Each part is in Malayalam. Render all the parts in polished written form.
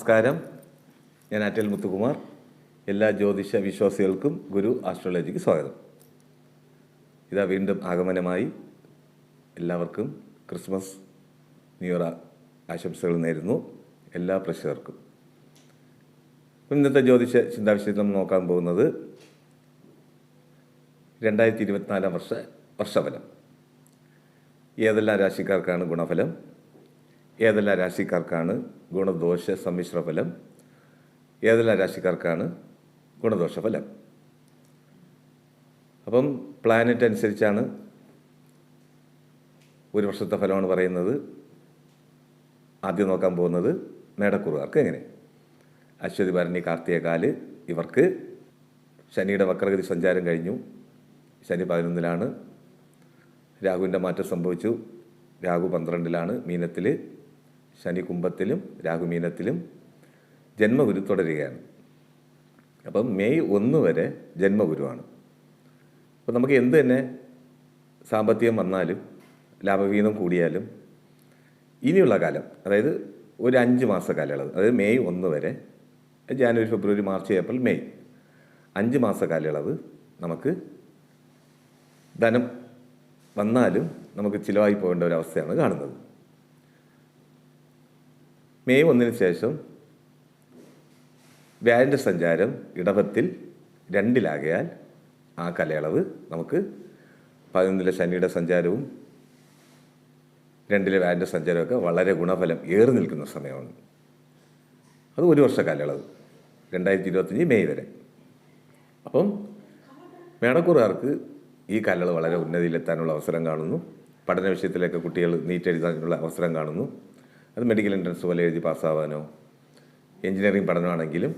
നമസ്കാരം. ഞാൻ ആറ്റൽ മുത്തുകുമാർ. എല്ലാ ജ്യോതിഷ വിശ്വാസികൾക്കും ഗുരു ആസ്ട്രോളജിക്ക് സ്വാഗതം. ഇതാ വീണ്ടും ആഗമനമായി. എല്ലാവർക്കും ക്രിസ്മസ് ന്യൂ ഇയർ ആശംസകൾ നേരുന്നു എല്ലാ പ്രേക്ഷകർക്കും. ഇന്നത്തെ ജ്യോതിഷ ചിന്താവിഷയത്തിൽ നമ്മൾ നോക്കാൻ പോകുന്നത് 2024 വർഷഫലം. ഏതെല്ലാം രാശിക്കാർക്കാണ് ഗുണഫലം, ഏതെല്ലാം രാശിക്കാർക്കാണ് ഗുണദോഷ സമ്മിശ്ര ഫലം, ഏതെല്ലാം രാശിക്കാർക്കാണ് ഗുണദോഷ ഫലം. അപ്പം പ്ലാനറ്റ് അനുസരിച്ചാണ് ഒരു വർഷത്തെ ഫലമാണ് പറയുന്നത്. ആദ്യം നോക്കാൻ പോകുന്നത് മേടക്കൂറുകാർക്ക് എങ്ങനെ. അശ്വതി, ഭരണി, കാർത്തികകാല് ഇവർക്ക് ശനിയുടെ വക്രഗതി സഞ്ചാരം കഴിഞ്ഞു. ശനി 11-ലാണ്. രാഹുവിൻ്റെ മാറ്റം സംഭവിച്ചു. രാഹു 12-ലാണ്, മീനത്തിൽ. ശനി കുംഭത്തിലും രാഹു മീനത്തിലും. ജന്മഗുരു തുടരുകയാണ്. അപ്പം മെയ് 1 വരെ ജന്മഗുരുവാണ്. അപ്പം നമുക്ക് എന്ത് തന്നെ സാമ്പത്തികം വന്നാലും ലാഭവിഹിതം കൂടിയാലും ഇനിയുള്ള കാലം, അതായത് ഒരു 5 മാസ കാലയളവ്, അതായത് മെയ് 1 വരെ, ജാനുവരി, ഫെബ്രുവരി, മാർച്ച്, ഏപ്രിൽ, മെയ് 5 മാസ കാലയളവ് നമുക്ക് ധനം വന്നാലും നമുക്ക് ചിലവായി പോകേണ്ട ഒരവസ്ഥയാണ് കാണുന്നത്. മെയ് 1-ന് ശേഷം വ്യാഴൻ്റെ സഞ്ചാരം ഇടവത്തിൽ 2-ലാകയാൽ ആ കാലയളവ് നമുക്ക് 11-ലെ ശനിയുടെ സഞ്ചാരവും 2-ലെ വ്യാഴൻ്റെ സഞ്ചാരമൊക്കെ വളരെ ഗുണഫലം ഏറി നിൽക്കുന്ന സമയമാണ്. അത് ഒരു വർഷ കാലയളവ്, 2025 മെയ് വരെ. അപ്പം മേടക്കൂറുകാർക്ക് ഈ കാലയളവ് വളരെ ഉന്നതിയിലെത്താനുള്ള അവസരം കാണുന്നു. പഠന വിഷയത്തിലൊക്കെ കുട്ടികൾ നീറ്റ് എഴുതാനുള്ള അവസരം കാണുന്നു. അത് മെഡിക്കൽ എൻട്രൻസ് പോലെ എഴുതി പാസ്സാവാനോ, എഞ്ചിനീയറിംഗ് പഠനമാണെങ്കിലും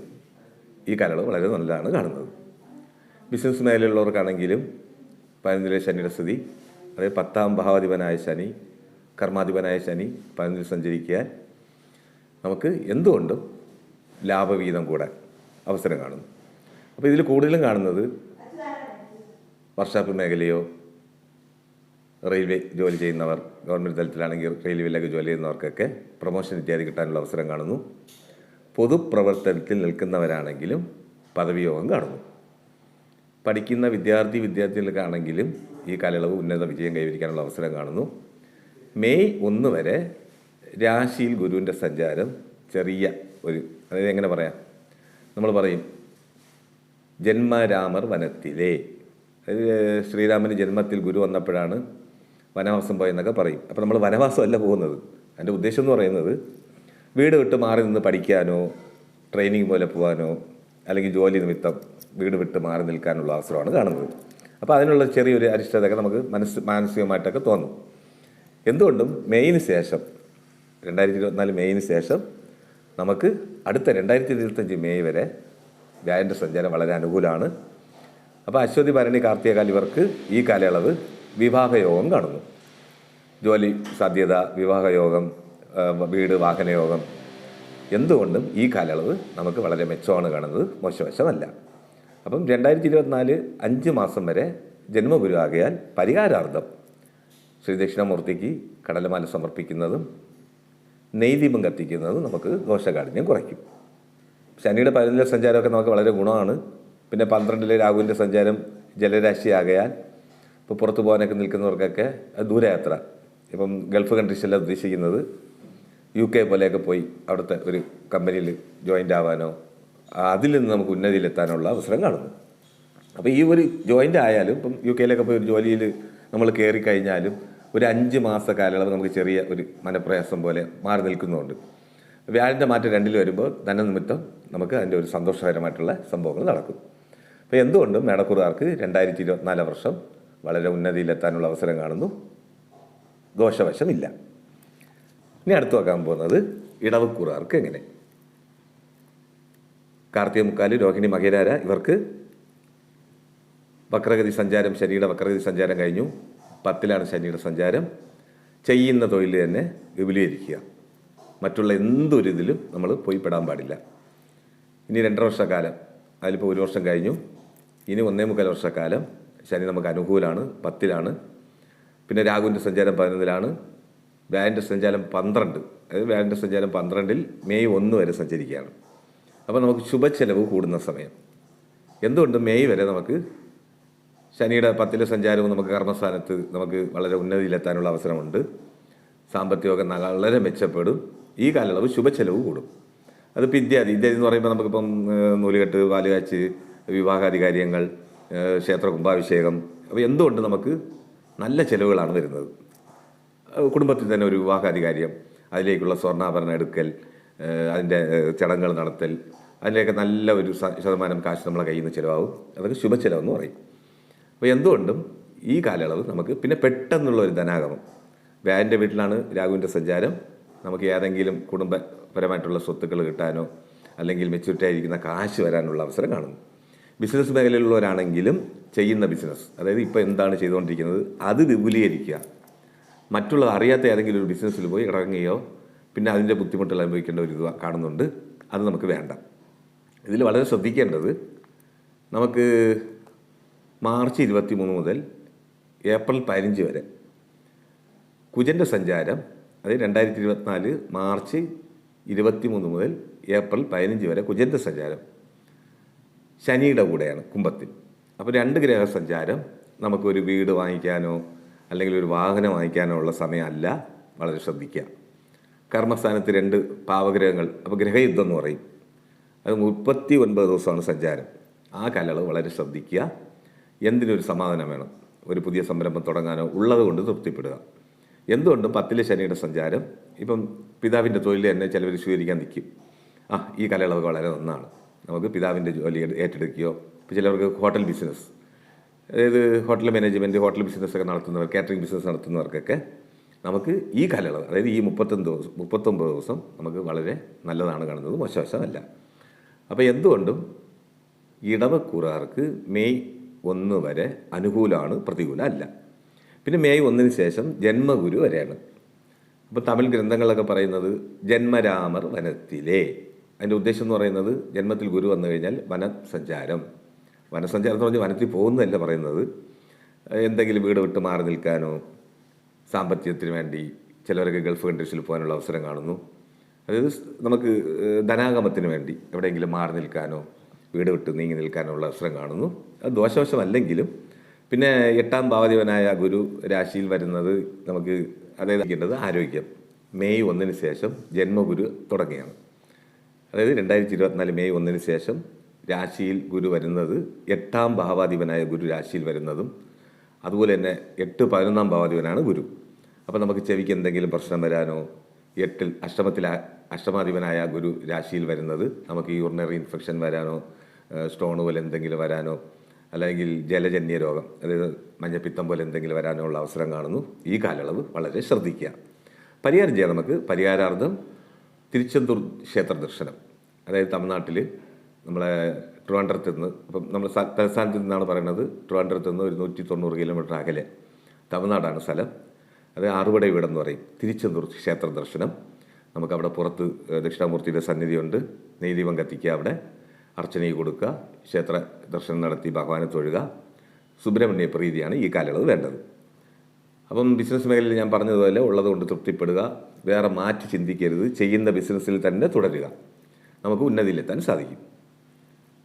ഈ കാലയളവ് വളരെ നല്ലതാണ് കാണുന്നത്. ബിസിനസ് മേഖലയിലുള്ളവർക്കാണെങ്കിലും 11-ലെ ശനിയുടെ സ്ഥിതി, അതായത് 10-ാം ഭാവാധിപനായ ശനി, കർമാധിപനായ ശനി 11-ൽ സഞ്ചരിക്കാൻ നമുക്ക് എന്തുകൊണ്ടും ലാഭവിഹിതം കൂടാൻ അവസരം കാണുന്നു. അപ്പോൾ ഇതിൽ കൂടുതലും കാണുന്നത് വർക്ക്ഷോപ്പ് മേഖലയോ, റെയിൽവേ ജോലി ചെയ്യുന്നവർ, ഗവൺമെൻറ് തലത്തിലാണെങ്കിൽ റെയിൽവേയിലൊക്കെ ജോലി ചെയ്യുന്നവർക്കൊക്കെ പ്രൊമോഷൻ ഇത്യാദി കിട്ടാനുള്ള അവസരം കാണുന്നു. പൊതുപ്രവർത്തനത്തിൽ നിൽക്കുന്നവരാണെങ്കിലും പദവിയോഗം കാണുന്നു. പഠിക്കുന്ന വിദ്യാർത്ഥികൾക്കാണെങ്കിലും ഈ കാലയളവ് ഉന്നത വിജയം കൈവരിക്കാനുള്ള അവസരം കാണുന്നു. മെയ് 1 വരെ രാശിയിൽ ഗുരുവിൻ്റെ സഞ്ചാരം ചെറിയ ഒരു, അതായത് എങ്ങനെ പറയാം, നമ്മൾ പറയും ജന്മരാമർ വനത്തിലെ, ശ്രീരാമന് ജന്മത്തിൽ ഗുരു വന്നപ്പോഴാണ് വനവാസം പോയെന്നൊക്കെ പറയും. അപ്പോൾ നമ്മൾ വനവാസമല്ല പോകുന്നത്. അതിൻ്റെ ഉദ്ദേശം എന്ന് പറയുന്നത് വീട് വിട്ട് മാറി നിന്ന് പഠിക്കാനോ, ട്രെയിനിങ് പോലെ പോകാനോ, അല്ലെങ്കിൽ ജോലി നിമിത്തം വീട് വിട്ട് മാറി നിൽക്കാനുള്ള അവസരമാണ് കാണുന്നത്. അപ്പോൾ അതിനുള്ള ചെറിയൊരു അരിഷ്ടതൊക്കെ നമുക്ക് മാനസികമായിട്ടൊക്കെ തോന്നും. എന്തുകൊണ്ടും മെയ്ന് ശേഷം, 2024 മെയ്ന് ശേഷം നമുക്ക് അടുത്ത 2025 മെയ് വരെ വ്യാഴൻ്റെ സഞ്ചാരം വളരെ അനുകൂലമാണ്. അപ്പോൾ അശ്വതി, ഭരണി, കാർത്തികകാൽ ഇവർക്ക് ഈ കാലയളവ് വിവാഹയോഗം കാണുന്നു. ജോലി സാധ്യത, വിവാഹയോഗം, വീട് വാഹനയോഗം, എന്തുകൊണ്ടും ഈ കാലയളവ് നമുക്ക് വളരെ മെച്ചമാണ് കാണുന്നത്, മോശവശമല്ല. അപ്പം 2024 5 മാസം വരെ ജന്മഗുരു ആകയാൽ പരിഹാരാർത്ഥം ശ്രീദക്ഷിണമൂർത്തിക്ക് കടലമാല സമർപ്പിക്കുന്നതും നെയ്ദീപം കത്തിക്കുന്നതും നമുക്ക് ദോഷകാഠിന്യം കുറയ്ക്കും. ശനിയുടെ 11-ലെ സഞ്ചാരമൊക്കെ നമുക്ക് വളരെ ഗുണമാണ്. പിന്നെ 12-ലെ രാഹുവിൻ്റെ സഞ്ചാരം ജലരാശിയാകയാൽ ഇപ്പോൾ പുറത്തു പോകാനൊക്കെ നിൽക്കുന്നവർക്കൊക്കെ ദൂരയാത്ര, ഇപ്പം ഗൾഫ് കൺട്രീസെല്ലാം ഉദ്ദേശിക്കുന്നത് UK പോലെയൊക്കെ പോയി അവിടുത്തെ ഒരു കമ്പനിയിൽ ജോയിൻ്റ് ആവാനോ, അതിൽ നിന്ന് നമുക്ക് ഉന്നതിയിലെത്താനുള്ള അവസരം കാണുന്നു. അപ്പോൾ ഈ ഒരു ജോയിൻ്റ് ആയാലും, ഇപ്പം UK പോയി ഒരു ജോലിയിൽ നമ്മൾ കയറിക്കഴിഞ്ഞാലും ഒരു 5 മാസ കാലയളവ് നമുക്ക് ചെറിയ ഒരു മനപ്രയാസം പോലെ മാറി നിൽക്കുന്നുണ്ട്. വ്യാഴൻ്റെ മാറ്റം 2-ൽ വരുമ്പോൾ ധനനിമിത്തം നമുക്ക് അതിൻ്റെ ഒരു സന്തോഷകരമായിട്ടുള്ള സംഭവങ്ങൾ നടക്കും. അപ്പോൾ എന്തുകൊണ്ടും മേടക്കൂറുകാർക്ക് 2024 വർഷം വളരെ ഉന്നതിയിലെത്താനുള്ള അവസരം കാണുന്നു, ദോഷവശമില്ല. ഇനി അടുത്ത് നോക്കാൻ പോകുന്നത് ഇടവക്കൂറുകാർക്ക് എങ്ങനെ. കാർത്തിക മുക്കാല്, രോഹിണി, മകേരാര ഇവർക്ക് വക്രഗതി സഞ്ചാരം, ശനിയുടെ വക്രഗതി സഞ്ചാരം കഴിഞ്ഞു. 10-ലാണ് ശനിയുടെ സഞ്ചാരം. ചെയ്യുന്ന തൊഴിൽ തന്നെ വിപുലീകരിക്കുക. മറ്റുള്ള എന്തൊരിതിലും നമ്മൾ പോയി പെടാൻ പാടില്ല. ഇനി 2.5 വർഷക്കാലം, അതിലിപ്പോൾ 1 വർഷം കഴിഞ്ഞു. ഇനി 1.25 വർഷക്കാലം ശനി നമുക്ക് അനുകൂലമാണ്, 10-ലാണ്. പിന്നെ രാഹുവിൻ്റെ സഞ്ചാരം 11-ലാണ്. വ്യാഴൻ്റെ സഞ്ചാരം 12, അതായത് വ്യാഴൻ്റെ സഞ്ചാരം 12 മെയ് 1 വരെ സഞ്ചരിക്കുകയാണ്. അപ്പോൾ നമുക്ക് ശുഭച്ചെലവ് കൂടുന്ന സമയം. എന്തുകൊണ്ട് മെയ് വരെ നമുക്ക് ശനിയുടെ 10ലെ സഞ്ചാരവും നമുക്ക് കർമ്മസ്ഥാനത്ത് നമുക്ക് വളരെ ഉന്നതിയിലെത്താനുള്ള അവസരമുണ്ട്. സാമ്പത്തികമൊക്കെ വളരെ മെച്ചപ്പെടും. ഈ കാലയളവ് ശുഭച്ചെലവ് കൂടും. അതിപ്പോൾ ഇത്യാദി എന്ന് പറയുമ്പോൾ നമുക്കിപ്പം നൂലുകെട്ട്, പാലുകാച്ച്, വിവാഹാദി കാര്യങ്ങൾ, ക്ഷേത്ര കുംഭാഭിഷേകം, അപ്പോൾ എന്തുകൊണ്ട് നമുക്ക് നല്ല ചിലവുകളാണ് വരുന്നത്. കുടുംബത്തിൽ തന്നെ ഒരു വിവാഹാദി കാര്യം, അതിലേക്കുള്ള സ്വർണ്ണാഭരണം എടുക്കൽ, അതിൻ്റെ ചടങ്ങുകൾ നടത്തൽ, അതിലേക്ക് നല്ല ഒരു ശതമാനം കാശ് നമ്മളെ കയ്യിൽ നിന്ന് ചിലവാകും. അതൊക്കെ ശുഭച്ചെലവെന്ന് പറയും. അപ്പോൾ എന്തുകൊണ്ടും ഈ കാലയളവ് നമുക്ക് പിന്നെ പെട്ടെന്നുള്ള ഒരു ധനാഗമം. വ്യാഴൻ്റെ വീട്ടിലാണ് രാഹുവിൻ്റെ സഞ്ചാരം. നമുക്ക് ഏതെങ്കിലും കുടുംബപരമായിട്ടുള്ള സ്വത്തുക്കൾ കിട്ടാനോ അല്ലെങ്കിൽ മെച്യൂരിറ്റി ആയിരിക്കുന്ന കാശ് വരാനുള്ള അവസരം കാണുന്നു. ബിസിനസ് മേഖലയിലുള്ളവരാണെങ്കിലും ചെയ്യുന്ന ബിസിനസ്, അതായത് ഇപ്പോൾ എന്താണ് ചെയ്തുകൊണ്ടിരിക്കുന്നത് അത് വിപുലീകരിക്കുക. മറ്റുള്ളത് അറിയാത്ത ഏതെങ്കിലും ഒരു ബിസിനസ്സിൽ പോയി ഇറങ്ങുകയോ പിന്നെ അതിൻ്റെ ബുദ്ധിമുട്ടുകൾ അനുഭവിക്കേണ്ട ഒരു ഇത് കാണുന്നുണ്ട്. അത് നമുക്ക് വേണ്ട. ഇതിൽ വളരെ ശ്രദ്ധിക്കേണ്ടത്, നമുക്ക് മാർച്ച് 23 മുതൽ ഏപ്രിൽ 15 വരെ കുജൻ്റെ സഞ്ചാരം, അതായത് 2024 മാർച്ച് 23 മുതൽ ഏപ്രിൽ 15 വരെ കുജൻ്റെ സഞ്ചാരം ശനിയുടെ കൂടെയാണ് കുംഭത്തിൽ. അപ്പോൾ 2 ഗ്രഹ സഞ്ചാരം നമുക്കൊരു വീട് വാങ്ങിക്കാനോ അല്ലെങ്കിൽ ഒരു വാഹനം വാങ്ങിക്കാനോ ഉള്ള സമയമല്ല. വളരെ ശ്രദ്ധിക്കുക. കർമ്മസ്ഥാനത്ത് 2 പാവഗ്രഹങ്ങൾ, അപ്പോൾ ഗ്രഹയുദ്ധം എന്ന് പറയും. അത് 39 ദിവസമാണ് സഞ്ചാരം. ആ കാലയളവ് വളരെ ശ്രദ്ധിക്കുക. എന്തിനൊരു സമാധാനം വേണം, ഒരു പുതിയ സംരംഭം തുടങ്ങാനോ ഉള്ളത് കൊണ്ട് തൃപ്തിപ്പെടുക. എന്തുകൊണ്ടും 10ലെ ശനിയുടെ സഞ്ചാരം ഇപ്പം പിതാവിൻ്റെ തൊഴിൽ തന്നെ ചിലവർ സ്വീകരിക്കാൻ നിൽക്കും. ഈ കാലയളവ് വളരെ നന്നാണ്, നമുക്ക് പിതാവിൻ്റെ ജോലി ഏറ്റെടുക്കുകയോ, ഇപ്പോൾ ചിലവർക്ക് ഹോട്ടൽ ബിസിനസ്, അതായത് ഹോട്ടൽ മാനേജ്മെൻറ്റ്, ഹോട്ടൽ ബിസിനസ്സൊക്കെ നടത്തുന്നവർ, കാറ്ററിംഗ് ബിസിനസ് നടത്തുന്നവർക്കൊക്കെ നമുക്ക് ഈ കാലയളവ്, അതായത് ഈ 39 ദിവസം നമുക്ക് വളരെ നല്ലതാണ് കാണുന്നത്, മോശവശമല്ല. അപ്പോൾ എന്തുകൊണ്ടും ഇടവക്കൂറുകാർക്ക് മെയ് 1 വരെ അനുകൂലമാണ്, പ്രതികൂലമല്ല. പിന്നെ മെയ് 1 ശേഷം ജന്മഗുരു വരെയാണ്. അപ്പോൾ തമിഴ് ഗ്രന്ഥങ്ങളൊക്കെ പറയുന്നത് ജന്മരാമർ വനത്തിലെ, അതിൻ്റെ ഉദ്ദേശം എന്ന് പറയുന്നത് ജന്മത്തിൽ ഗുരു വന്നു കഴിഞ്ഞാൽ വനസഞ്ചാരം എന്ന് പറഞ്ഞാൽ വനത്തിൽ പോകുന്നതല്ല പറയുന്നത്. എന്തെങ്കിലും വീട് വിട്ട് മാറി നിൽക്കാനോ, സാമ്പത്തികത്തിന് വേണ്ടി ചിലവരൊക്കെ ഗൾഫ് കൺട്രീസിൽ പോകാനുള്ള അവസരം കാണുന്നു. അതായത് നമുക്ക് ധനാഗമത്തിന് വേണ്ടി എവിടെയെങ്കിലും മാറി നിൽക്കാനോ വീട് വിട്ട് നീങ്ങി നിൽക്കാനോ ഉള്ള അവസരം കാണുന്നു. അത് ദോഷവശമല്ലെങ്കിലും പിന്നെ 8ാം ഭാവാധിപനായ ഗുരു രാശിയിൽ വരുന്നത് നമുക്ക് അതായത് ആരോഗ്യം. മെയ് 1 ശേഷം ജന്മഗുരു തുടങ്ങിയാണ്. അതായത് 2024 മെയ് 1 ശേഷം രാശിയിൽ ഗുരു വരുന്നത് 8ാം ഭാവാധിപനായ ഗുരു രാശിയിൽ വരുന്നതും, അതുപോലെ തന്നെ 8, 11ാം ഭാവാധിപനാണ് ഗുരു. അപ്പോൾ നമുക്ക് ചെവിക്ക് എന്തെങ്കിലും പ്രശ്നം വരാനോ, 8ൽ അഷ്ടമാധിപനായ ഗുരു രാശിയിൽ വരുന്നത് നമുക്ക് യൂറിനറി ഇൻഫെക്ഷൻ വരാനോ, സ്റ്റോൺ പോലെ എന്തെങ്കിലും വരാനോ, അല്ലെങ്കിൽ ജലജന്യ രോഗം, അതായത് മഞ്ഞപ്പിത്തം പോലെ എന്തെങ്കിലും വരാനോ ഉള്ള അവസരം കാണുന്നു. ഈ കാലയളവ് വളരെ ശ്രദ്ധിക്കുക. പരിഹാരം ചെയ്യാം. നമുക്ക് പരിഹാരാർത്ഥം തിരുച്ചെന്തൂർ ക്ഷേത്ര ദർശനം, അതായത് തമിഴ്നാട്ടിൽ നമ്മളെ ട്രിവാൻഡ്രത്ത് നിന്ന്, അപ്പം നമ്മൾ തലസ്ഥാനത്ത് നിന്നാണ് പറയുന്നത്, ട്രിവാൻഡ്രത്ത് നിന്ന് ഒരു 190 കിലോമീറ്റർ അകലെ തമിഴ്നാടാണ് സ്ഥലം. അത് ആറുപട വീടെന്ന് പറയും. തിരുച്ചെന്തൂർ ക്ഷേത്ര ദർശനം, നമുക്കവിടെ പുറത്ത് ദക്ഷിണാമൂർത്തിയുടെ സന്നിധിയുണ്ട്. നെയ്ദീപം കത്തിക്കുക, അവിടെ അർച്ചനയെ കൊടുക്കുക, ക്ഷേത്ര ദർശനം നടത്തി ഭഗവാനെ തൊഴുക. സുബ്രഹ്മണ്യ പ്രീതിയാണ് ഈ കാലയളവ് വേണ്ടത്. അപ്പം ബിസിനസ് മേഖലയിൽ ഞാൻ പറഞ്ഞതുപോലെ ഉള്ളതുകൊണ്ട് തൃപ്തിപ്പെടുക, വേറെ മാറ്റി ചിന്തിക്കരുത്, ചെയ്യുന്ന ബിസിനസ്സിൽ തന്നെ തുടരുക. നമുക്ക് ഉന്നതിയിലെത്താൻ സാധിക്കും.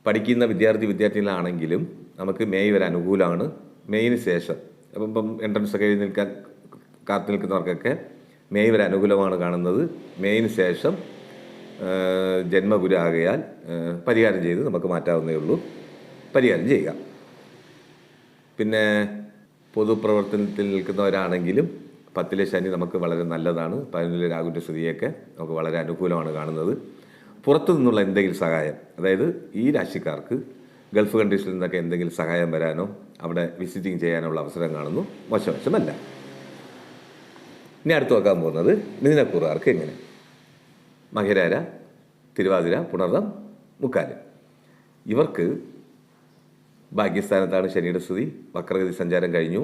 പഠിക്കുന്ന വിദ്യാർത്ഥികളാണെങ്കിലും നമുക്ക് മെയ് വരെ അനുകൂലമാണ്. മെയ്ന് ശേഷം ഇപ്പം എൻട്രൻസ് ഒക്കെ എഴുതി കാത്തു നിൽക്കുന്നവർക്കൊക്കെ മെയ് വരെ അനുകൂലമാണ് കാണുന്നത്. മെയ്ന് ശേഷം ജന്മഗുരു ആകയാൽ പരിഹാരം ചെയ്ത് നമുക്ക് മാറ്റാവുന്നേ ഉള്ളൂ. പരിഹാരം ചെയ്യുക. പിന്നെ പൊതുപ്രവർത്തനത്തിൽ നിൽക്കുന്നവരാണെങ്കിലും 10ലെ ശനി നമുക്ക് വളരെ നല്ലതാണ്. 11ലെ രാഹുവിൻ്റെ സ്ഥിതിയൊക്കെ നമുക്ക് വളരെ അനുകൂലമാണ് കാണുന്നത്. പുറത്തു നിന്നുള്ള എന്തെങ്കിലും സഹായം, അതായത് ഈ രാശിക്കാർക്ക് ഗൾഫ് കൺട്രീസിൽ നിന്നൊക്കെ എന്തെങ്കിലും സഹായം വരാനോ അവിടെ വിസിറ്റിംഗ് ചെയ്യാനുള്ള അവസരം കാണുന്നു. മോശമല്ല. ഇനി അടുത്ത് നോക്കാൻ പോകുന്നത് മിഥുനക്കൂറുകാർക്ക് എങ്ങനെ. മകരാര, തിരുവാതിര, പുണർദം, മുക്കാല്. ഇവർക്ക് ഭാഗ്യസ്ഥാനത്താണ് ശനിയുടെ സ്ഥിതി. വക്രഗതി സഞ്ചാരം കഴിഞ്ഞു.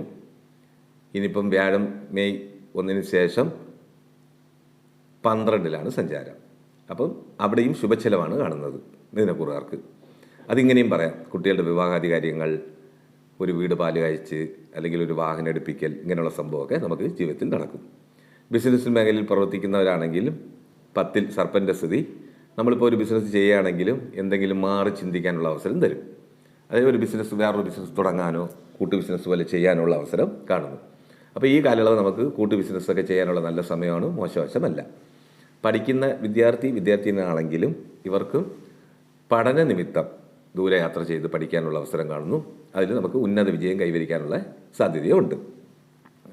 ഇനിയിപ്പം വ്യാഴം മെയ് 1 ശേഷം 12ലാണ് സഞ്ചാരം. അപ്പം അവിടെയും ശുഭച്ചെലവാണ് കാണുന്നത് മിഥുനക്കൂറുകാർക്ക്. അതിങ്ങനെയും പറയാം. കുട്ടികളുടെ വിവാഹാദി കാര്യങ്ങൾ, ഒരു വീട് പാല് കഴിച്ച് അല്ലെങ്കിൽ ഒരു വാഹനം എടുപ്പിക്കൽ, ഇങ്ങനെയുള്ള സംഭവമൊക്കെ നമുക്ക് ജീവിതത്തിൽ നടക്കും. ബിസിനസ് മേഖലയിൽ പ്രവർത്തിക്കുന്നവരാണെങ്കിലും 10ൽ സർപ്പൻ്റെ സ്ഥിതി. നമ്മളിപ്പോൾ ഒരു ബിസിനസ് ചെയ്യുകയാണെങ്കിലും എന്തെങ്കിലും മാറി ചിന്തിക്കാനുള്ള അവസരം തരും. അതായത് ഒരു ബിസിനസ് വേറൊരു ബിസിനസ് തുടങ്ങാനോ കൂട്ടു ബിസിനസ് പോലെ ചെയ്യാനുള്ള അവസരം കാണുന്നു. അപ്പോൾ ഈ കാലയളവ് നമുക്ക് കൂട്ടു ബിസിനസ്സൊക്കെ ചെയ്യാനുള്ള നല്ല സമയമാണ്, മോശവശമല്ല. പഠിക്കുന്ന വിദ്യാർത്ഥിനാണെങ്കിലും ഇവർക്കും പഠന നിമിത്തം ദൂരയാത്ര ചെയ്ത് പഠിക്കാനുള്ള അവസരം കാണുന്നു. അതിൽ നമുക്ക് ഉന്നത വിജയം കൈവരിക്കാനുള്ള സാധ്യതയുണ്ട്.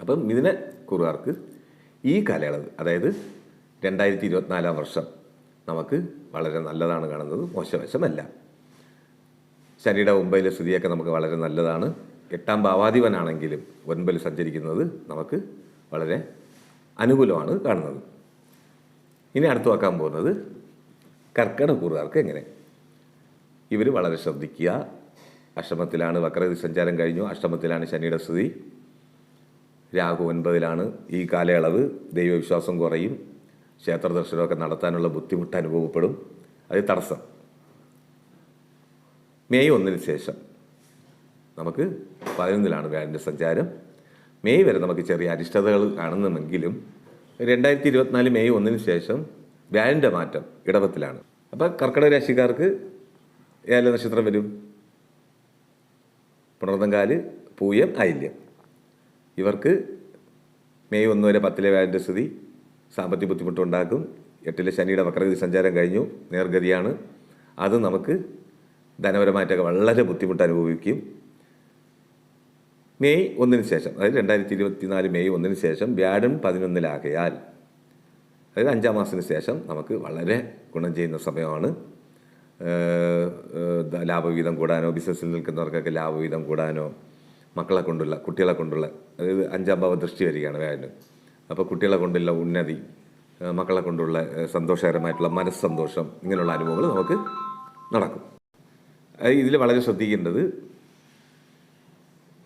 അപ്പം മിഥുനക്കൂറുകാർക്ക് ഈ കാലയളവ്, അതായത് 2024 വർഷം നമുക്ക് വളരെ നല്ലതാണ് കാണുന്നത്, മോശവശമല്ല. ശനിയുടെ 9ലെ സ്ഥിതിയൊക്കെ നമുക്ക് വളരെ നല്ലതാണ്. 8ാം ഭാവാധിപനാണെങ്കിലും 9ൽ സഞ്ചരിക്കുന്നത് നമുക്ക് വളരെ അനുകൂലമാണ് കാണുന്നത്. ഇനി അടുത്ത് നോക്കാൻ പോകുന്നത് കർക്കിടകക്കൂറുകാർക്ക് എങ്ങനെ. ഇവർ വളരെ ശ്രദ്ധിക്കുക. അഷ്ടമത്തിലാണ്, വക്രഗതി സഞ്ചാരം കഴിഞ്ഞു, അഷ്ടമത്തിലാണ് ശനിയുടെ സ്ഥിതി. രാഹു 9ലാണ്. ഈ കാലയളവ് ദൈവവിശ്വാസം കുറയും, ക്ഷേത്ര ദർശനമൊക്കെ നടത്താനുള്ള ബുദ്ധിമുട്ട് അനുഭവപ്പെടും. അത് തടസ്സം. മെയ് 1 ശേഷം നമുക്ക് 11ലാണ് വ്യാഴൻ്റെ സഞ്ചാരം. മെയ് വരെ നമുക്ക് ചെറിയ അരിഷ്ടതകൾ കാണുന്നുമെങ്കിലും 2024 മെയ് 1 ശേഷം വ്യാഴൻ്റെ മാറ്റം ഇടവത്തിലാണ്. അപ്പം കർക്കിടക രാശിക്കാർക്ക് ഏല നക്ഷത്രം വരും, പുണർതങ്കാല്, പൂയം, ആയില്യം. ഇവർക്ക് മെയ് 1 വരെ 10ലെ വ്യാഴൻ്റെ സ്ഥിതി സാമ്പത്തിക ബുദ്ധിമുട്ടുണ്ടാക്കും. 8ലെ ശനിയുടെ വക്രഗതി സഞ്ചാരം കഴിഞ്ഞു, നേർഗതിയാണ്. അത് നമുക്ക് ധനപരമായിട്ടൊക്കെ വളരെ ബുദ്ധിമുട്ട് അനുഭവിക്കും. മെയ് 1 ശേഷം, അതായത് 2024 മെയ് 1 ശേഷം വ്യാഴം 11ലാകയാൽ, അതായത് 5-ാം മാസത്തിന് ശേഷം നമുക്ക് വളരെ ഗുണം ചെയ്യുന്ന സമയമാണ്. ലാഭവിഹിതം കൂടാനോ, ബിസിനസ്സിൽ നിൽക്കുന്നവർക്കൊക്കെ ലാഭവിഹിതം കൂടാനോ, കുട്ടികളെ കൊണ്ടുള്ള അതായത് 5-ാം ഭാവം ദൃഷ്ടി വരികയാണ് വ്യാഴന്. അപ്പോൾ കുട്ടികളെ കൊണ്ടുള്ള ഉന്നതി, മക്കളെ കൊണ്ടുള്ള സന്തോഷകരമായിട്ടുള്ള മനസ്സന്തോഷം, ഇങ്ങനെയുള്ള അനുഭവങ്ങൾ നമുക്ക് നടക്കും. ഇതിൽ വളരെ ശ്രദ്ധിക്കേണ്ടത്,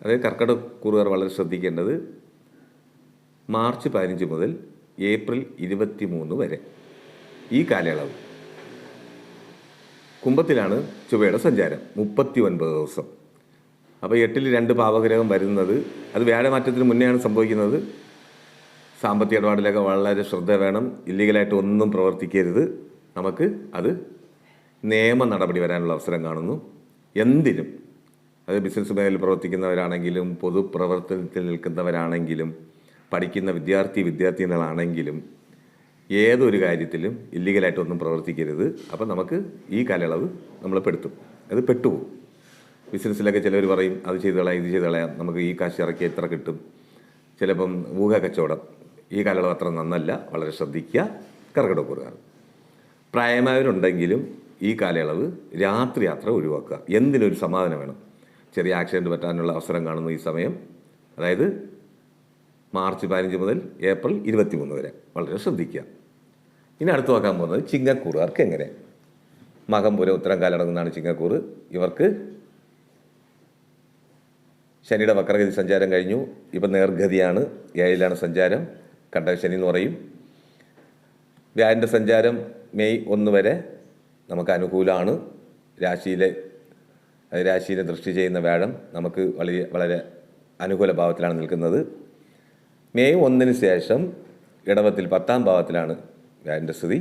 അതായത് കർക്കിടകക്കൂറുകാർ വളരെ ശ്രദ്ധിക്കേണ്ടത് മാർച്ച് 15 മുതൽ ഏപ്രിൽ 23 വരെ ഈ കാലയളവ് കുംഭത്തിലാണ് ചൊവ്വയുടെ സഞ്ചാരം, 39 ദിവസം. അപ്പോൾ 8ൽ 2 പാവഗ്രഹം വരുന്നത് അത് വ്യാഴമാറ്റത്തിന് മുന്നെയാണ് സംഭവിക്കുന്നത്. സാമ്പത്തിക ഇടപാടിലൊക്കെ വളരെ ശ്രദ്ധ വേണം. ഇല്ലീഗലായിട്ട് ഒന്നും പ്രവർത്തിക്കരുത്. നമുക്ക് അത് നിയമ നടപടി വരാനുള്ള അവസരം കാണുന്നു. എന്തിനും, അത് ബിസിനസ് മേഖലയിൽ പ്രവർത്തിക്കുന്നവരാണെങ്കിലും പൊതുപ്രവർത്തനത്തിൽ നിൽക്കുന്നവരാണെങ്കിലും പഠിക്കുന്ന വിദ്യാർത്ഥിനികളാണെങ്കിലും ഏതൊരു കാര്യത്തിലും ഇല്ലീഗലായിട്ടൊന്നും പ്രവർത്തിക്കരുത്. അപ്പം നമുക്ക് ഈ കാലയളവ് നമ്മൾ അത് പെട്ടുപോകും. ബിസിനസ്സിലൊക്കെ ചിലവർ പറയും അത് ചെയ്ത് കളയാം, ഇത് ചെയ്ത് കളയാം, നമുക്ക് ഈ കാശ് ഇറക്കി എത്ര കിട്ടും. ചിലപ്പം ഊഹ കച്ചവടം. ഈ കാലയളവ് അത്ര നന്നല്ല, വളരെ ശ്രദ്ധിക്കുക കർക്കിടകക്കൂറുകാർ. പ്രായമായവരുണ്ടെങ്കിലും ഈ കാലയളവ് രാത്രി യാത്ര ഒഴിവാക്കുക. എന്തിനൊരു സമാധാനം വേണം. ചെറിയ ആക്സിഡൻറ്റ് പറ്റാനുള്ള അവസരം കാണുന്നു ഈ സമയം, അതായത് മാർച്ച് 15 മുതൽ ഏപ്രിൽ 23 വരെ വളരെ ശ്രദ്ധിക്കുക. ഇനി അടുത്ത് നോക്കാൻ പോകുന്നത് ചിങ്ങക്കൂറുകാർക്ക് എങ്ങനെ. മകം, പൂരം, ഉത്തരം കാലടങ്ങുന്നതാണ് ചിങ്ങക്കൂറ്. ഇവർക്ക് ശനിയുടെ വക്രഗതി സഞ്ചാരം കഴിഞ്ഞു, ഇപ്പം നേർഗതിയാണ്, 7ലാണ് സഞ്ചാരം, കണ്ടകശനി എന്ന് പറയും. വ്യാഴൻ്റെ സഞ്ചാരം മെയ് 1 വരെ നമുക്ക് അനുകൂലമാണ്. രാശിയിലെ ദൃഷ്ടി ചെയ്യുന്ന വ്യാഴം നമുക്ക് വളരെ അനുകൂല ഭാവത്തിലാണ് നിൽക്കുന്നത്. മെയ് 1 ശേഷം ഇടവത്തിൽ 10ാം ഭാവത്തിലാണ് വ്യാഴൻ്റെ സ്ഥിതി.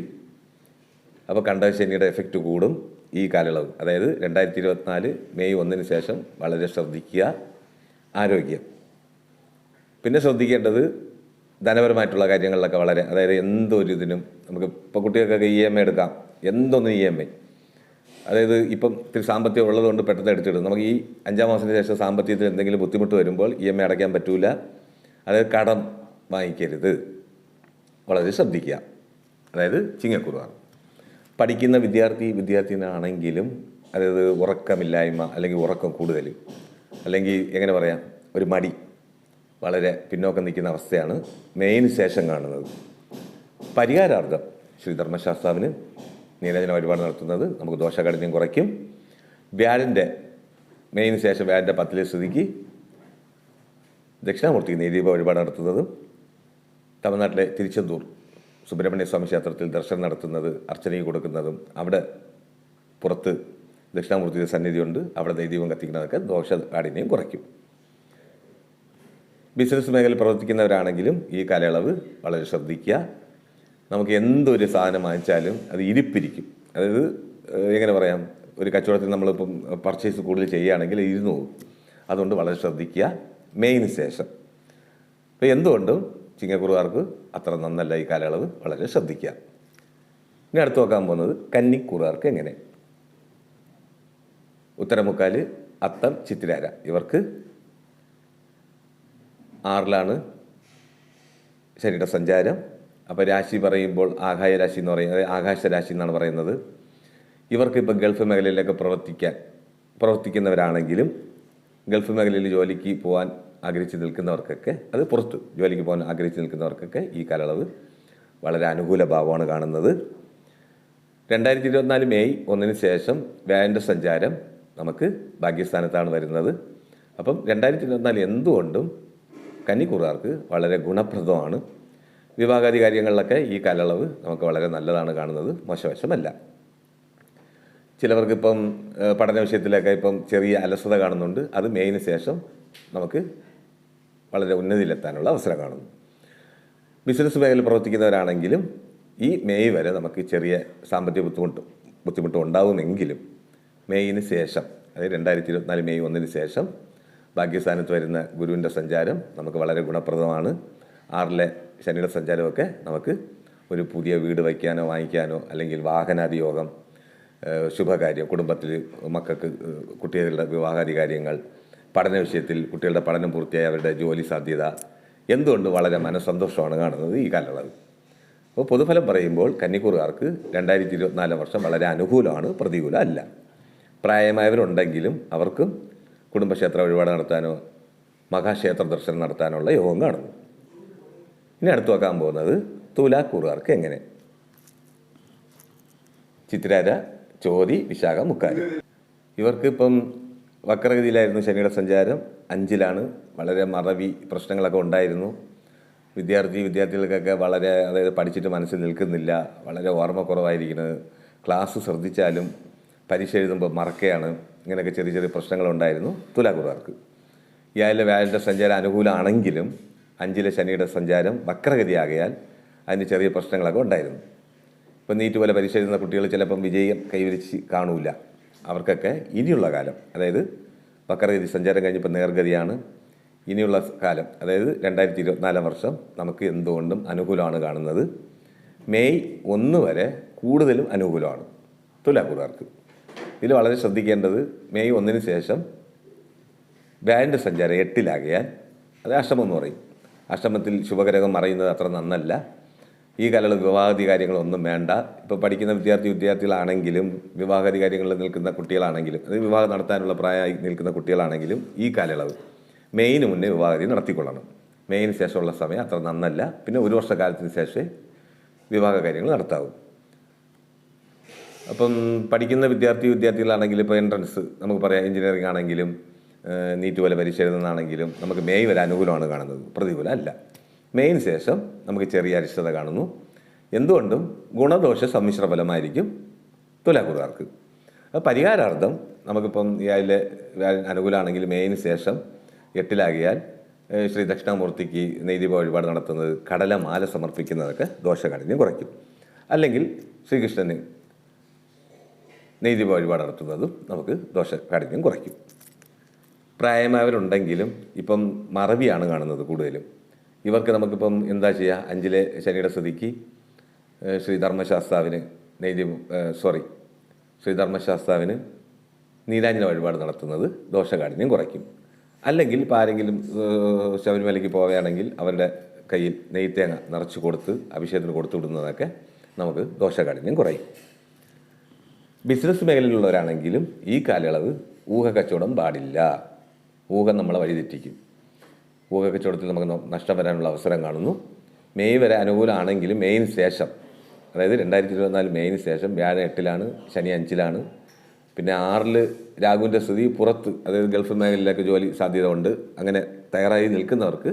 അപ്പോൾ കണ്ടകശനിയുടെ എഫക്റ്റ് കൂടും ഈ കാലയളവ്. അതായത് 2024 മെയ് 1 ശേഷം വളരെ ശ്രദ്ധിക്കുക. ആരോഗ്യം, പിന്നെ ശ്രദ്ധിക്കേണ്ടത് ധനപരമായിട്ടുള്ള കാര്യങ്ങളിലൊക്കെ വളരെ, അതായത് എന്തൊരു ഇതിനും നമുക്ക് ഇപ്പോൾ കുട്ടികൾക്കൊക്കെ EMI എടുക്കാം, എന്തൊന്നും EMI, അതായത് ഇപ്പം ഇത്തിരി സാമ്പത്തികം ഉള്ളതുകൊണ്ട് പെട്ടെന്ന് എടുത്തിടും. നമുക്ക് ഈ 5-ാം മാസത്തിന് ശേഷം സാമ്പത്തികത്തിൽ എന്തെങ്കിലും ബുദ്ധിമുട്ട് വരുമ്പോൾ EMI അടയ്ക്കാൻ പറ്റൂല. അതായത് കടം വാങ്ങിക്കരുത്, വളരെ ശ്രദ്ധിക്കുക. അതായത് ചിങ്ങക്കൂറുകാർ. പഠിക്കുന്ന വിദ്യാർത്ഥിനാണെങ്കിലും അതായത് ഉറക്കമില്ലായ്മ, അല്ലെങ്കിൽ ഉറക്കം കൂടുതൽ, അല്ലെങ്കിൽ എങ്ങനെ പറയാം, ഒരു മടി, വളരെ പിന്നോക്കം നിൽക്കുന്ന അവസ്ഥയാണ് മെയിന് ശേഷം കാണുന്നത്. പരിഹാരാർത്ഥം ശ്രീധർമ്മശാസ്താവിന് നീരാജന വഴിപാട് നടത്തുന്നത് നമുക്ക് ദോഷകാഠിന്യം കുറയ്ക്കും. വ്യാഴൻ്റെ മെയിന് ശേഷം വ്യാഴൻ്റെ 10ലെ സ്ഥിതിക്ക് ദക്ഷിണാമൂർത്തി നീദീപ വഴിപാട് നടത്തുന്നതും തമിഴ്നാട്ടിലെ തിരുച്ചെന്തൂർ സുബ്രഹ്മണ്യ സ്വാമി ക്ഷേത്രത്തിൽ ദർശനം നടത്തുന്നത്, അർച്ചനയും കൊടുക്കുന്നതും, അവിടെ പുറത്ത് ദക്ഷിണാമൂർത്തിയുടെ സന്നിധിയുണ്ട്, അവിടെ നെയ്ദീപം കത്തിക്കുന്നതൊക്കെ ദോഷകാഠിന്യം കുറയ്ക്കും. ബിസിനസ് മേഖലയിൽ പ്രവർത്തിക്കുന്നവരാണെങ്കിലും ഈ കാലയളവ് വളരെ ശ്രദ്ധിക്കുക. നമുക്ക് എന്തൊരു സാധനം വാങ്ങിച്ചാലും അത് ഇരിപ്പിരിക്കും. അതായത് എങ്ങനെ പറയാം, ഒരു കച്ചവടത്തിൽ നമ്മളിപ്പം പർച്ചേസ് കൂടുതൽ ചെയ്യുകയാണെങ്കിൽ ഇരുന്ന് പോകും. അതുകൊണ്ട് വളരെ ശ്രദ്ധിക്കുക. മെയിന് ശേഷം ഇപ്പോൾ എന്തുകൊണ്ടും ചിങ്ങക്കൂറുകാർക്ക് അത്ര നന്നല്ല ഈ കാലയളവ്, വളരെ ശ്രദ്ധിക്കുക. ഇനി അടുത്ത് നോക്കാൻ പോകുന്നത് കന്നിക്കൂറുകാർക്ക് എങ്ങനെ. ഉത്തരമുക്കാല്, അത്തം, ചിത്തിരാര ഇവർക്ക് 6ലാണ് ശനിയുടെ സഞ്ചാരം. അപ്പോൾ രാശി പറയുമ്പോൾ ആകായ രാശി എന്ന് പറയുന്നത്, ആകാശ രാശി എന്നാണ് പറയുന്നത്. ഇവർക്ക് ഇപ്പോൾ ഗൾഫ് മേഖലയിലൊക്കെ പ്രവർത്തിക്കുന്നവരാണെങ്കിലും ഗൾഫ് മേഖലയിൽ ജോലിക്ക് പോകാൻ ആഗ്രഹിച്ച് നിൽക്കുന്നവർക്കൊക്കെ, അത് പുറത്ത് ജോലിക്ക് പോകാൻ ആഗ്രഹിച്ച് നിൽക്കുന്നവർക്കൊക്കെ ഈ കാലയളവ് വളരെ അനുകൂല ഭാവമാണ് കാണുന്നത്. 2024 മെയ് 1 ശേഷം വ്യാഴൻ്റെ സഞ്ചാരം നമുക്ക് ഭാഗ്യസ്ഥാനത്താണ് വരുന്നത്. അപ്പം 2024 എന്തുകൊണ്ടും കന്നിക്കൂറുകാർക്ക് വളരെ ഗുണപ്രദമാണ്. വിവാഹാദി കാര്യങ്ങളിലൊക്കെ ഈ കാലയളവ് നമുക്ക് വളരെ നല്ലതാണ് കാണുന്നത്, മോശവശമല്ല. ചിലവർക്കിപ്പം പഠന വിഷയത്തിലൊക്കെ ഇപ്പം ചെറിയ അലസത കാണുന്നുണ്ട്. അത് മെയിന് ശേഷം നമുക്ക് വളരെ ഉന്നതിയിലെത്താനുള്ള അവസരം കാണുന്നു. ബിസിനസ് മേഖലയിൽ പ്രവർത്തിക്കുന്നവരാണെങ്കിലും ഈ മെയ് വരെ നമുക്ക് ചെറിയ സാമ്പത്തിക ബുദ്ധിമുട്ട് ഉണ്ടാവുമെങ്കിലും മെയ്യിന് ശേഷം, അതായത് 2024 മെയ് 1 ശേഷം ഭാഗ്യസ്ഥാനത്ത് വരുന്ന ഗുരുവിൻ്റെ സഞ്ചാരം നമുക്ക് വളരെ ഗുണപ്രദമാണ്. 6ലെ ശനിയുടെ സഞ്ചാരമൊക്കെ നമുക്ക് ഒരു പുതിയ വീട് വയ്ക്കാനോ വാങ്ങിക്കാനോ അല്ലെങ്കിൽ വാഹനാദി യോഗം, ശുഭകാര്യം, കുടുംബത്തിൽ മക്കൾക്ക് കുട്ടികളുടെ വിവാഹാദി കാര്യങ്ങൾ, പഠന വിഷയത്തിൽ കുട്ടികളുടെ പഠനം പൂർത്തിയായി അവരുടെ ജോലി സാധ്യത, എന്തുകൊണ്ട് വളരെ മനസ്സന്തോഷമാണ് കാണുന്നത് ഈ കാലയളവ്. അപ്പോൾ പൊതുഫലം പറയുമ്പോൾ കന്നിക്കൂറുകാർക്ക് 2024 വർഷം വളരെ അനുകൂലമാണ്, പ്രതികൂല അല്ല. പ്രായമായവരുണ്ടെങ്കിലും അവർക്കും കുടുംബക്ഷേത്ര വഴിപാട് നടത്താനോ മഹാക്ഷേത്ര ദർശനം നടത്താനുള്ള യോഗം കാണുന്നു. ഇനി അടുത്ത് നോക്കാൻ പോകുന്നത് തുലാക്കൂറുകാർക്ക് എങ്ങനെ. ചിത്തിരാര, ചോതി, വിശാഖ, മുക്കാല് ഇവർക്ക് ഇപ്പം വക്രഗതിയിലായിരുന്നു ശനിയുടെ സഞ്ചാരം. 5ലാണ്. വളരെ മറവി പ്രശ്നങ്ങളൊക്കെ ഉണ്ടായിരുന്നു. വിദ്യാർത്ഥികൾക്കൊക്കെ വളരെ, അതായത് പഠിച്ചിട്ട് മനസ്സിൽ നിൽക്കുന്നില്ല, വളരെ ഓർമ്മ കുറവായിരിക്കുന്നത്, ക്ലാസ് ശ്രദ്ധിച്ചാലും പരീക്ഷ എഴുതുമ്പോൾ മറക്കുകയാണ്, ഇങ്ങനെയൊക്കെ ചെറിയ ചെറിയ പ്രശ്നങ്ങളുണ്ടായിരുന്നു തുലാക്കൂറുകാർക്ക്. ഇയാളുടെ വ്യാഴൻ്റെ സഞ്ചാരം അനുകൂലമാണെങ്കിലും 5ലെ ശനിയുടെ സഞ്ചാരം വക്രഗതിയാകയാൽ അതിന് ചെറിയ പ്രശ്നങ്ങളൊക്കെ ഉണ്ടായിരുന്നു. ഇപ്പം നീറ്റ് പോലെ പരീക്ഷ എഴുതുന്ന കുട്ടികൾ ചിലപ്പം വിജയം കൈവരിച്ച് കാണൂല. അവർക്കൊക്കെ ഇനിയുള്ള കാലം, അതായത് വക്രഗതി സഞ്ചാരം കഴിഞ്ഞപ്പോൾ നേർഗതിയാണ്, ഇനിയുള്ള കാലം, അതായത് 2024 വർഷം നമുക്ക് എന്തുകൊണ്ടും അനുകൂലമാണ് കാണുന്നത്. മെയ് 1 വരെ കൂടുതലും അനുകൂലമാണ് തുലാക്കൂറുകാർക്ക്. ഇതിൽ വളരെ ശ്രദ്ധിക്കേണ്ടത്, മെയ് 1 ശേഷം വ്യാഴൻ്റെ സഞ്ചാരം 8ലാകയാൽ, അത് അഷ്ടമം എന്ന് പറയും. അഷ്ടമത്തിൽ ശുഭഗ്രഹം മറയുന്നത് അത്ര നന്നല്ല. ഈ കാലയളവ് വിവാഹാദി കാര്യങ്ങളൊന്നും വേണ്ട. ഇപ്പോൾ പഠിക്കുന്ന വിദ്യാർത്ഥികളാണെങ്കിലും വിവാഹാദി കാര്യങ്ങളിൽ നിൽക്കുന്ന കുട്ടികളാണെങ്കിലും, അത് വിവാഹം നടത്താനുള്ള പ്രായമായി നിൽക്കുന്ന കുട്ടികളാണെങ്കിലും ഈ കാലയളവ് മെയിന് മുന്നേ വിവാഹാദി നടത്തിക്കൊള്ളണം. മെയിന് ശേഷമുള്ള സമയം അത്ര നന്നല്ല. പിന്നെ 1 വർഷക്കാലത്തിന് ശേഷമേ വിവാഹ കാര്യങ്ങൾ നടത്താവൂ. അപ്പം പഠിക്കുന്ന വിദ്യാർത്ഥികളാണെങ്കിൽ ഇപ്പോൾ എൻട്രൻസ് നമുക്ക് പറയാം, എഞ്ചിനീയറിംഗ് ആണെങ്കിലും നീറ്റ് പോലെ പരീക്ഷ എഴുതുന്നതാണെങ്കിലും നമുക്ക് മെയ് വരെ അനുകൂലമാണ് കാണുന്നത്, പ്രതികൂല അല്ല. മെയിന് ശേഷം നമുക്ക് ചെറിയ അരിഷ്ടത കാണുന്നു. എന്തുകൊണ്ടും ഗുണദോഷ സമ്മിശ്ര ഫലമായിരിക്കും തുലാക്കൂറുകാർക്ക്. പരിഹാരാർത്ഥം നമുക്കിപ്പം ഇയാളിലെ അനുകൂലമാണെങ്കിൽ മെയിന് ശേഷം 8ലാകിയാൽ ശ്രീ ദക്ഷിണാമൂർത്തിക്ക് നെയ്ദീപ വഴിപാട് നടത്തുന്നത്, കടലമാല സമർപ്പിക്കുന്നതൊക്കെ ദോഷകാഠിന്യം കുറയ്ക്കും. അല്ലെങ്കിൽ ശ്രീകൃഷ്ണന് നെയ്ദീപ വഴിപാട് നടത്തുന്നതും നമുക്ക് ദോഷകാഠിന്യം കുറയ്ക്കും. പ്രായമായവരുണ്ടെങ്കിലും ഇപ്പം മറവിയാണ് കാണുന്നത് കൂടുതലും. ഇവർക്ക് നമുക്കിപ്പം എന്താ ചെയ്യുക, 5ലെ ശനിയുടെ സ്ഥിതിക്ക് ശ്രീ ധർമ്മശാസ്താവിന് നീരാഞ്ജന വഴിപാട് നടത്തുന്നത് ദോഷകാഠിന്യം കുറയ്ക്കും. അല്ലെങ്കിൽ ഇപ്പോൾ ആരെങ്കിലും ശബരിമലയ്ക്ക് പോവുകയാണെങ്കിൽ അവരുടെ കയ്യിൽ നെയ്ത്തേങ്ങ നിറച്ച് കൊടുത്ത് അഭിഷേകത്തിന് കൊടുത്തു വിടുന്നതൊക്കെ നമുക്ക് ദോഷകാഠിന്യം കുറയും. ബിസിനസ് മേഖലയിലുള്ളവരാണെങ്കിലും ഈ കാലയളവ് ഊഹക്കച്ചവടം പാടില്ല. ഊഹം നമ്മളെ വഴിതെറ്റിക്കും. ഊഹക്കച്ചവടത്തിൽ നമുക്ക് നഷ്ടം വരാനുള്ള അവസരം കാണുന്നു. മെയ് വരെ അനുകൂലമാണെങ്കിലും മെയിന് ശേഷം, അതായത് 2024 മെയിന് ശേഷം വ്യാഴം 8ലാണ്, ശനി 5ലാണ്. പിന്നെ 6ൽ രാഹുവിൻ്റെ സ്ഥിതി പുറത്ത്, അതായത് ഗൾഫ് മേഖലയിലൊക്കെ ജോലി സാധ്യത ഉണ്ട്. അങ്ങനെ തയ്യാറായി നിൽക്കുന്നവർക്ക്,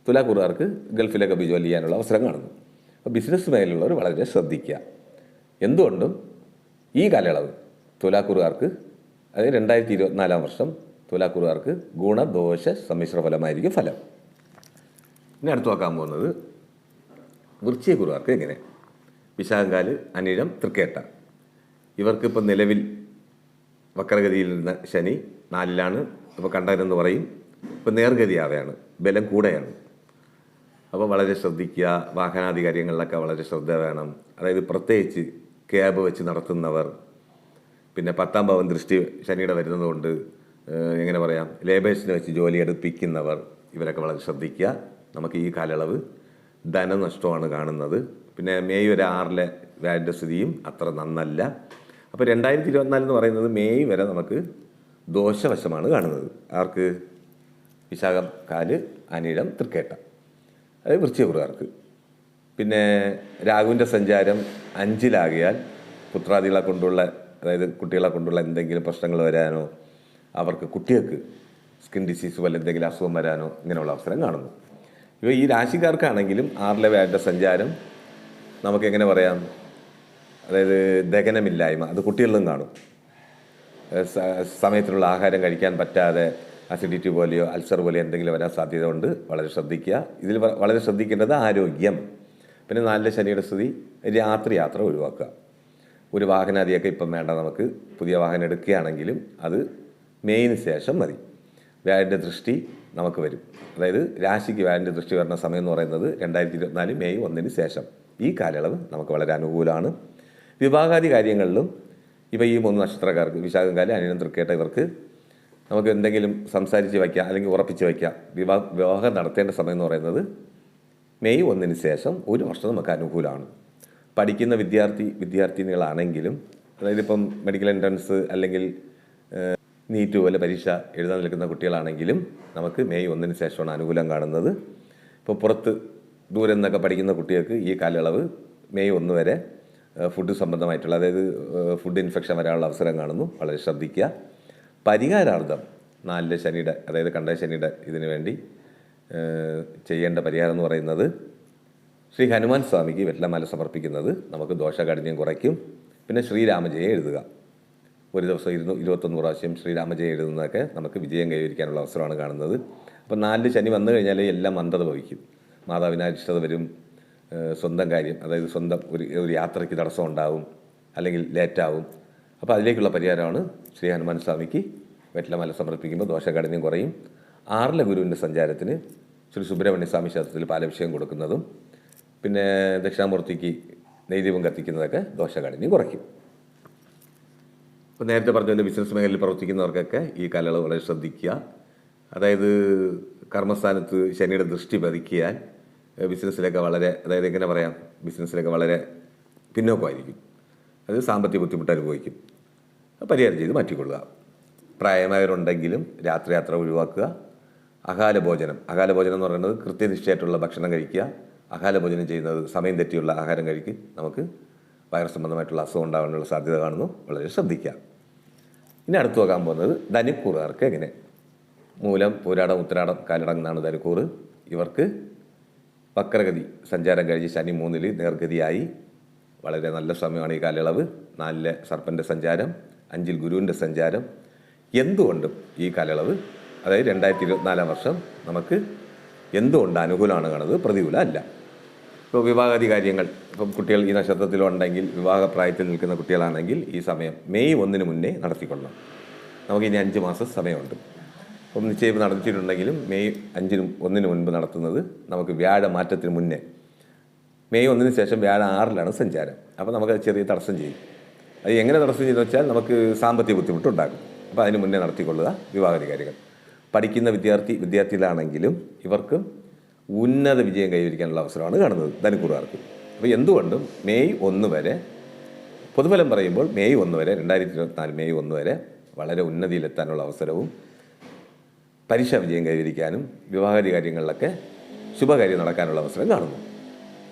തുലാക്കൂറുകാർക്ക് ഗൾഫിലൊക്കെ പോയി ജോലി ചെയ്യാനുള്ള അവസരം കാണുന്നു. അപ്പോൾ ബിസിനസ് മേഖലയിലുള്ളവർ വളരെ ശ്രദ്ധിക്കുക. എന്തുകൊണ്ടും ഈ കാലയളവ് തുലാക്കൂറുകാർക്ക്, അതായത് 2024 വർഷം തുലാക്കൂറുകാർക്ക് ഗുണദോഷ സമ്മിശ്ര ഫലമായിരിക്കും ഫലം. ഇനി അടുത്ത് നോക്കാൻ പോകുന്നത് വൃശ്ചികക്കുറുകാർക്ക് എങ്ങനെ. വിശാഖംകാല്, അനിഴം, തൃക്കേട്ട. ഇവർക്കിപ്പോൾ നിലവിൽ വക്രഗതിയിൽ നിന്ന് ശനി 4-ലാണ്. ഇപ്പോൾ കണ്ടതെന്ന് പറയും, ഇപ്പോൾ നേർഗതിയാവുകയാണ്, ബലം കൂടെയാണ്. അപ്പോൾ വളരെ ശ്രദ്ധിക്കുക. വാഹനാദി കാര്യങ്ങളിലൊക്കെ വളരെ ശ്രദ്ധ വേണം. അതായത് പ്രത്യേകിച്ച് ക്യാബ് വെച്ച് നടത്തുന്നവർ, പിന്നെ 10-ാം ഭാവം ദൃഷ്ടി ശനിയുടെ വരുന്നതുകൊണ്ട് എങ്ങനെ പറയാം, ലേബേഴ്സിനെ വെച്ച് ജോലി എടുപ്പിക്കുന്നവർ, ഇവരൊക്കെ വളരെ ശ്രദ്ധിക്കുക. നമുക്ക് ഈ കാലയളവ് ധനനഷ്ടമാണ് കാണുന്നത്. പിന്നെ മെയ് വരെ 6-ലെ വ്യാഴൻ്റെ സ്ഥിതിയും അത്ര നന്നല്ല. അപ്പോൾ 2024 എന്ന് പറയുന്നത് മെയ് വരെ നമുക്ക് ദോഷവശമാണ് കാണുന്നത്. ആർക്ക്? വിശാഖം കാല്, അനിഴം, തൃക്കേട്ട, അത് വൃശ്ചികക്കുറുകാർക്ക്. പിന്നെ രാഹുവിൻ്റെ സഞ്ചാരം 5-ലാകിയാൽ പുത്രാദികളെ കൊണ്ടുള്ള, അതായത് കുട്ടികളെ കൊണ്ടുള്ള എന്തെങ്കിലും പ്രശ്നങ്ങൾ വരാനോ, അവർക്ക് കുട്ടികൾക്ക് സ്കിൻ ഡിസീസ് പോലെ എന്തെങ്കിലും അസുഖം വരാനോ ഇങ്ങനെയുള്ള അവസരം കാണുന്നു. ഇപ്പോൾ ഈ രാശിക്കാർക്കാണെങ്കിലും 6-ലെ വ്യാഴൻ്റെ സഞ്ചാരം നമുക്ക് എങ്ങനെ പറയാം, അതായത് ദഹനമില്ലായ്മ അത് കുട്ടികളിലും കാണും. സമയത്തിനുള്ള ആഹാരം കഴിക്കാൻ പറ്റാതെ അസിഡിറ്റി പോലെയോ അൾസർ പോലെയോ എന്തെങ്കിലും വരാൻ സാധ്യത ഉണ്ട്. വളരെ ശ്രദ്ധിക്കുക. ഇതിൽ വളരെ ശ്രദ്ധിക്കേണ്ടത് ആരോഗ്യം. പിന്നെ 4-ലെ ശനിയുടെ സ്ഥിതി, രാത്രി യാത്ര ഒഴിവാക്കുക. ഒരു വാഹനാദിയൊക്കെ ഇപ്പം വേണ്ട. നമുക്ക് പുതിയ വാഹനം എടുക്കുകയാണെങ്കിലും അത് മെയ്ന് ശേഷം മതി. വ്യാഴൻ്റെ ദൃഷ്ടി നമുക്ക് വരും. അതായത് രാശിക്ക് വ്യാഴൻ്റെ ദൃഷ്ടി വരുന്ന സമയം എന്ന് പറയുന്നത് 2024 മെയ് 1-ന് ശേഷം. ഈ കാലയളവ് നമുക്ക് വളരെ അനുകൂലമാണ്. വിവാഹാദി കാര്യങ്ങളിലും ഇപ്പോൾ ഈ 3 നക്ഷത്രക്കാർക്ക്, വിശാഖംകാലം, അനിഴം, തൃക്കേട്ട, ഇവർക്ക് നമുക്ക് എന്തെങ്കിലും സംസാരിച്ച് വയ്ക്കാം, അല്ലെങ്കിൽ ഉറപ്പിച്ച് വയ്ക്കാം. വിവാഹം നടത്തേണ്ട സമയം എന്ന് പറയുന്നത് മെയ് 1-ന് ശേഷം 1 വർഷം നമുക്ക് അനുകൂലമാണ്. പഠിക്കുന്ന വിദ്യാർത്ഥിനികളാണെങ്കിലും, അതായത് ഇപ്പം മെഡിക്കൽ എൻട്രൻസ് അല്ലെങ്കിൽ നീറ്റ് പോലെ പരീക്ഷ എഴുതാൻ നിൽക്കുന്ന കുട്ടികളാണെങ്കിലും നമുക്ക് മെയ് 1-ന് ശേഷമാണ് അനുകൂലം കാണുന്നത്. ഇപ്പോൾ പുറത്ത് ദൂരം നിന്നൊക്കെ പഠിക്കുന്ന കുട്ടികൾക്ക് ഈ കാലയളവ് മെയ് 1 വരെ ഫുഡ് സംബന്ധമായിട്ടുള്ള, അതായത് ഫുഡ് ഇൻഫെക്ഷൻ വരാനുള്ള അവസരം കാണുന്നു. വളരെ ശ്രദ്ധിക്കുക. പരിഹാരാർത്ഥം 4-ലെ ശനിയുടെ, അതായത് കണ്ട ശനിയുടെ ഇതിനു വേണ്ടി ചെയ്യേണ്ട പരിഹാരം എന്ന് പറയുന്നത് ശ്രീ ഹനുമാൻ സ്വാമിക്ക് വെറ്റിലമാല സമർപ്പിക്കുന്നത് നമുക്ക് ദോഷകാഠിന്യം കുറയ്ക്കും. പിന്നെ ശ്രീരാമജയം എഴുതുക. ഒരു ദിവസം 21 പ്രാവശ്യം ശ്രീരാമജയം എഴുതുന്നതൊക്കെ നമുക്ക് വിജയം കൈവരിക്കാനുള്ള അവസരമാണ് കാണുന്നത്. അപ്പോൾ 4-ല് ശനി വന്നു കഴിഞ്ഞാൽ എല്ലാം മന്ദത ഭവിക്കും. മാതാവിന് അരിഷ്ടത വരും. സ്വന്തം കാര്യം, അതായത് സ്വന്തം ഒരു യാത്രയ്ക്ക് തടസ്സം ഉണ്ടാവും, അല്ലെങ്കിൽ ലേറ്റാവും. അപ്പോൾ അതിലേക്കുള്ള പരിഹാരമാണ് ശ്രീ ഹനുമാൻ സ്വാമിക്ക് വെറ്റിലമാല സമർപ്പിക്കുമ്പോൾ ദോഷകാഠിന്യം കുറയും. 6-ലെ ഗുരുവിൻ്റെ സഞ്ചാരത്തിന് ശ്രീ സുബ്രഹ്മണ്യ സ്വാമി ക്ഷേത്രത്തിൽ പാലഭിഷേകം കൊടുക്കുന്നതും പിന്നെ ദക്ഷിണാമൂർത്തിക്ക് നെയ്ദീപം കത്തിക്കുന്നതൊക്കെ ദോഷകാഠിന്യം കുറയ്ക്കും. ഇപ്പോൾ നേരത്തെ പറഞ്ഞ ബിസിനസ് മേഖലയിൽ പ്രവർത്തിക്കുന്നവർക്കൊക്കെ ഈ കാലയളവ് വളരെ ശ്രദ്ധിക്കുക. അതായത് കർമ്മസ്ഥാനത്ത് ശനിയുടെ ദൃഷ്ടി പതിക്കിയാൽ ബിസിനസ്സിലൊക്കെ വളരെ, അതായത് എങ്ങനെ പറയാം, ബിസിനസ്സിലൊക്കെ വളരെ പിന്നോക്കമായിരിക്കും. അത് സാമ്പത്തിക ബുദ്ധിമുട്ട് അനുഭവിക്കും. പരിഹാരം ചെയ്ത് മാറ്റിക്കൊള്ളുക. പ്രായമായവരുണ്ടെങ്കിലും രാത്രി യാത്ര ഒഴിവാക്കുക. അകാല ഭോജനം എന്ന് പറയുന്നത് കൃത്യനിഷ്ഠയായിട്ടുള്ള ഭക്ഷണം കഴിക്കുക. അകാല ഭോജനം ചെയ്യുന്നത്, സമയം തെറ്റിയുള്ള ആഹാരം കഴിക്കും. നമുക്ക് വയർ സംബന്ധമായിട്ടുള്ള അസുഖം ഉണ്ടാകാനുള്ള സാധ്യത കാണുന്നു. വളരെ ശ്രദ്ധിക്കുക. ഇനി അടുത്ത് നോക്കാൻ പോകുന്നത് ധനുക്കൂറുകാർക്ക് എങ്ങനെ. മൂലം, പൂരാടം, ഉത്തരാടം കാലടങ്ങുന്നതാണ് ധനുക്കൂറ്. ഇവർക്ക് വക്രഗതി സഞ്ചാരം കഴിഞ്ഞ് ശനി 3-ൽ നേർഗതിയായി. വളരെ നല്ല സമയമാണ് ഈ കാലയളവ്. 4-ലെ സർപ്പൻ്റെ സഞ്ചാരം, 5-ൽ ഗുരുവിൻ്റെ സഞ്ചാരം. എന്തുകൊണ്ടും ഈ കാലയളവ്, അതായത് 2024 വർഷം നമുക്ക് എന്തുകൊണ്ട് അനുകൂലമാണ് കാണുന്നത്, പ്രതികൂലം അല്ല. ഇപ്പോൾ വിവാഹാദി കാര്യങ്ങൾ, ഇപ്പം കുട്ടികൾ ഈ നക്ഷത്രത്തിലുണ്ടെങ്കിൽ, വിവാഹപ്രായത്തിൽ നിൽക്കുന്ന കുട്ടികളാണെങ്കിൽ ഈ സമയം മെയ് 1-ന് മുന്നേ നടത്തിക്കൊള്ളണം. നമുക്കിനി 5 മാസം സമയമുണ്ട്. അപ്പം നിശ്ചയം നടത്തിയിട്ടുണ്ടെങ്കിലും മെയ് 1-ന് മുൻപ് നടത്തുന്നത് നമുക്ക് വ്യാഴമാറ്റത്തിന് മുന്നേ. മെയ് 1-ന് ശേഷം വ്യാഴം 6-ലാണ് സഞ്ചാരം. അപ്പോൾ നമുക്ക് ചെറിയ തടസ്സം ചെയ്യും. അത് എങ്ങനെ തടസ്സം ചെയ്യുന്നത് വെച്ചാൽ നമുക്ക് സാമ്പത്തിക ബുദ്ധിമുട്ടുണ്ടാകും. അപ്പോൾ അതിന് മുന്നേ നടത്തിക്കൊള്ളുക വിവാഹാദി കാര്യങ്ങൾ. പഠിക്കുന്ന വിദ്യാർത്ഥികളാണെങ്കിലും ഇവർക്ക് ഉന്നത വിജയം കൈവരിക്കാനുള്ള അവസരമാണ് കാണുന്നത് ധനുക്കൂറുകാർക്ക്. അപ്പോൾ എന്തുകൊണ്ടും മെയ് 1 വരെ, പൊതുഫലം പറയുമ്പോൾ മെയ് 1 വരെ, 2024 മെയ് 1 വരെ വളരെ ഉന്നതിയിലെത്താനുള്ള അവസരവും പരീക്ഷാ വിജയം കൈവരിക്കാനും വിവാഹാദി കാര്യങ്ങളിലൊക്കെ ശുഭകാര്യം നടക്കാനുള്ള അവസരം കാണുന്നു.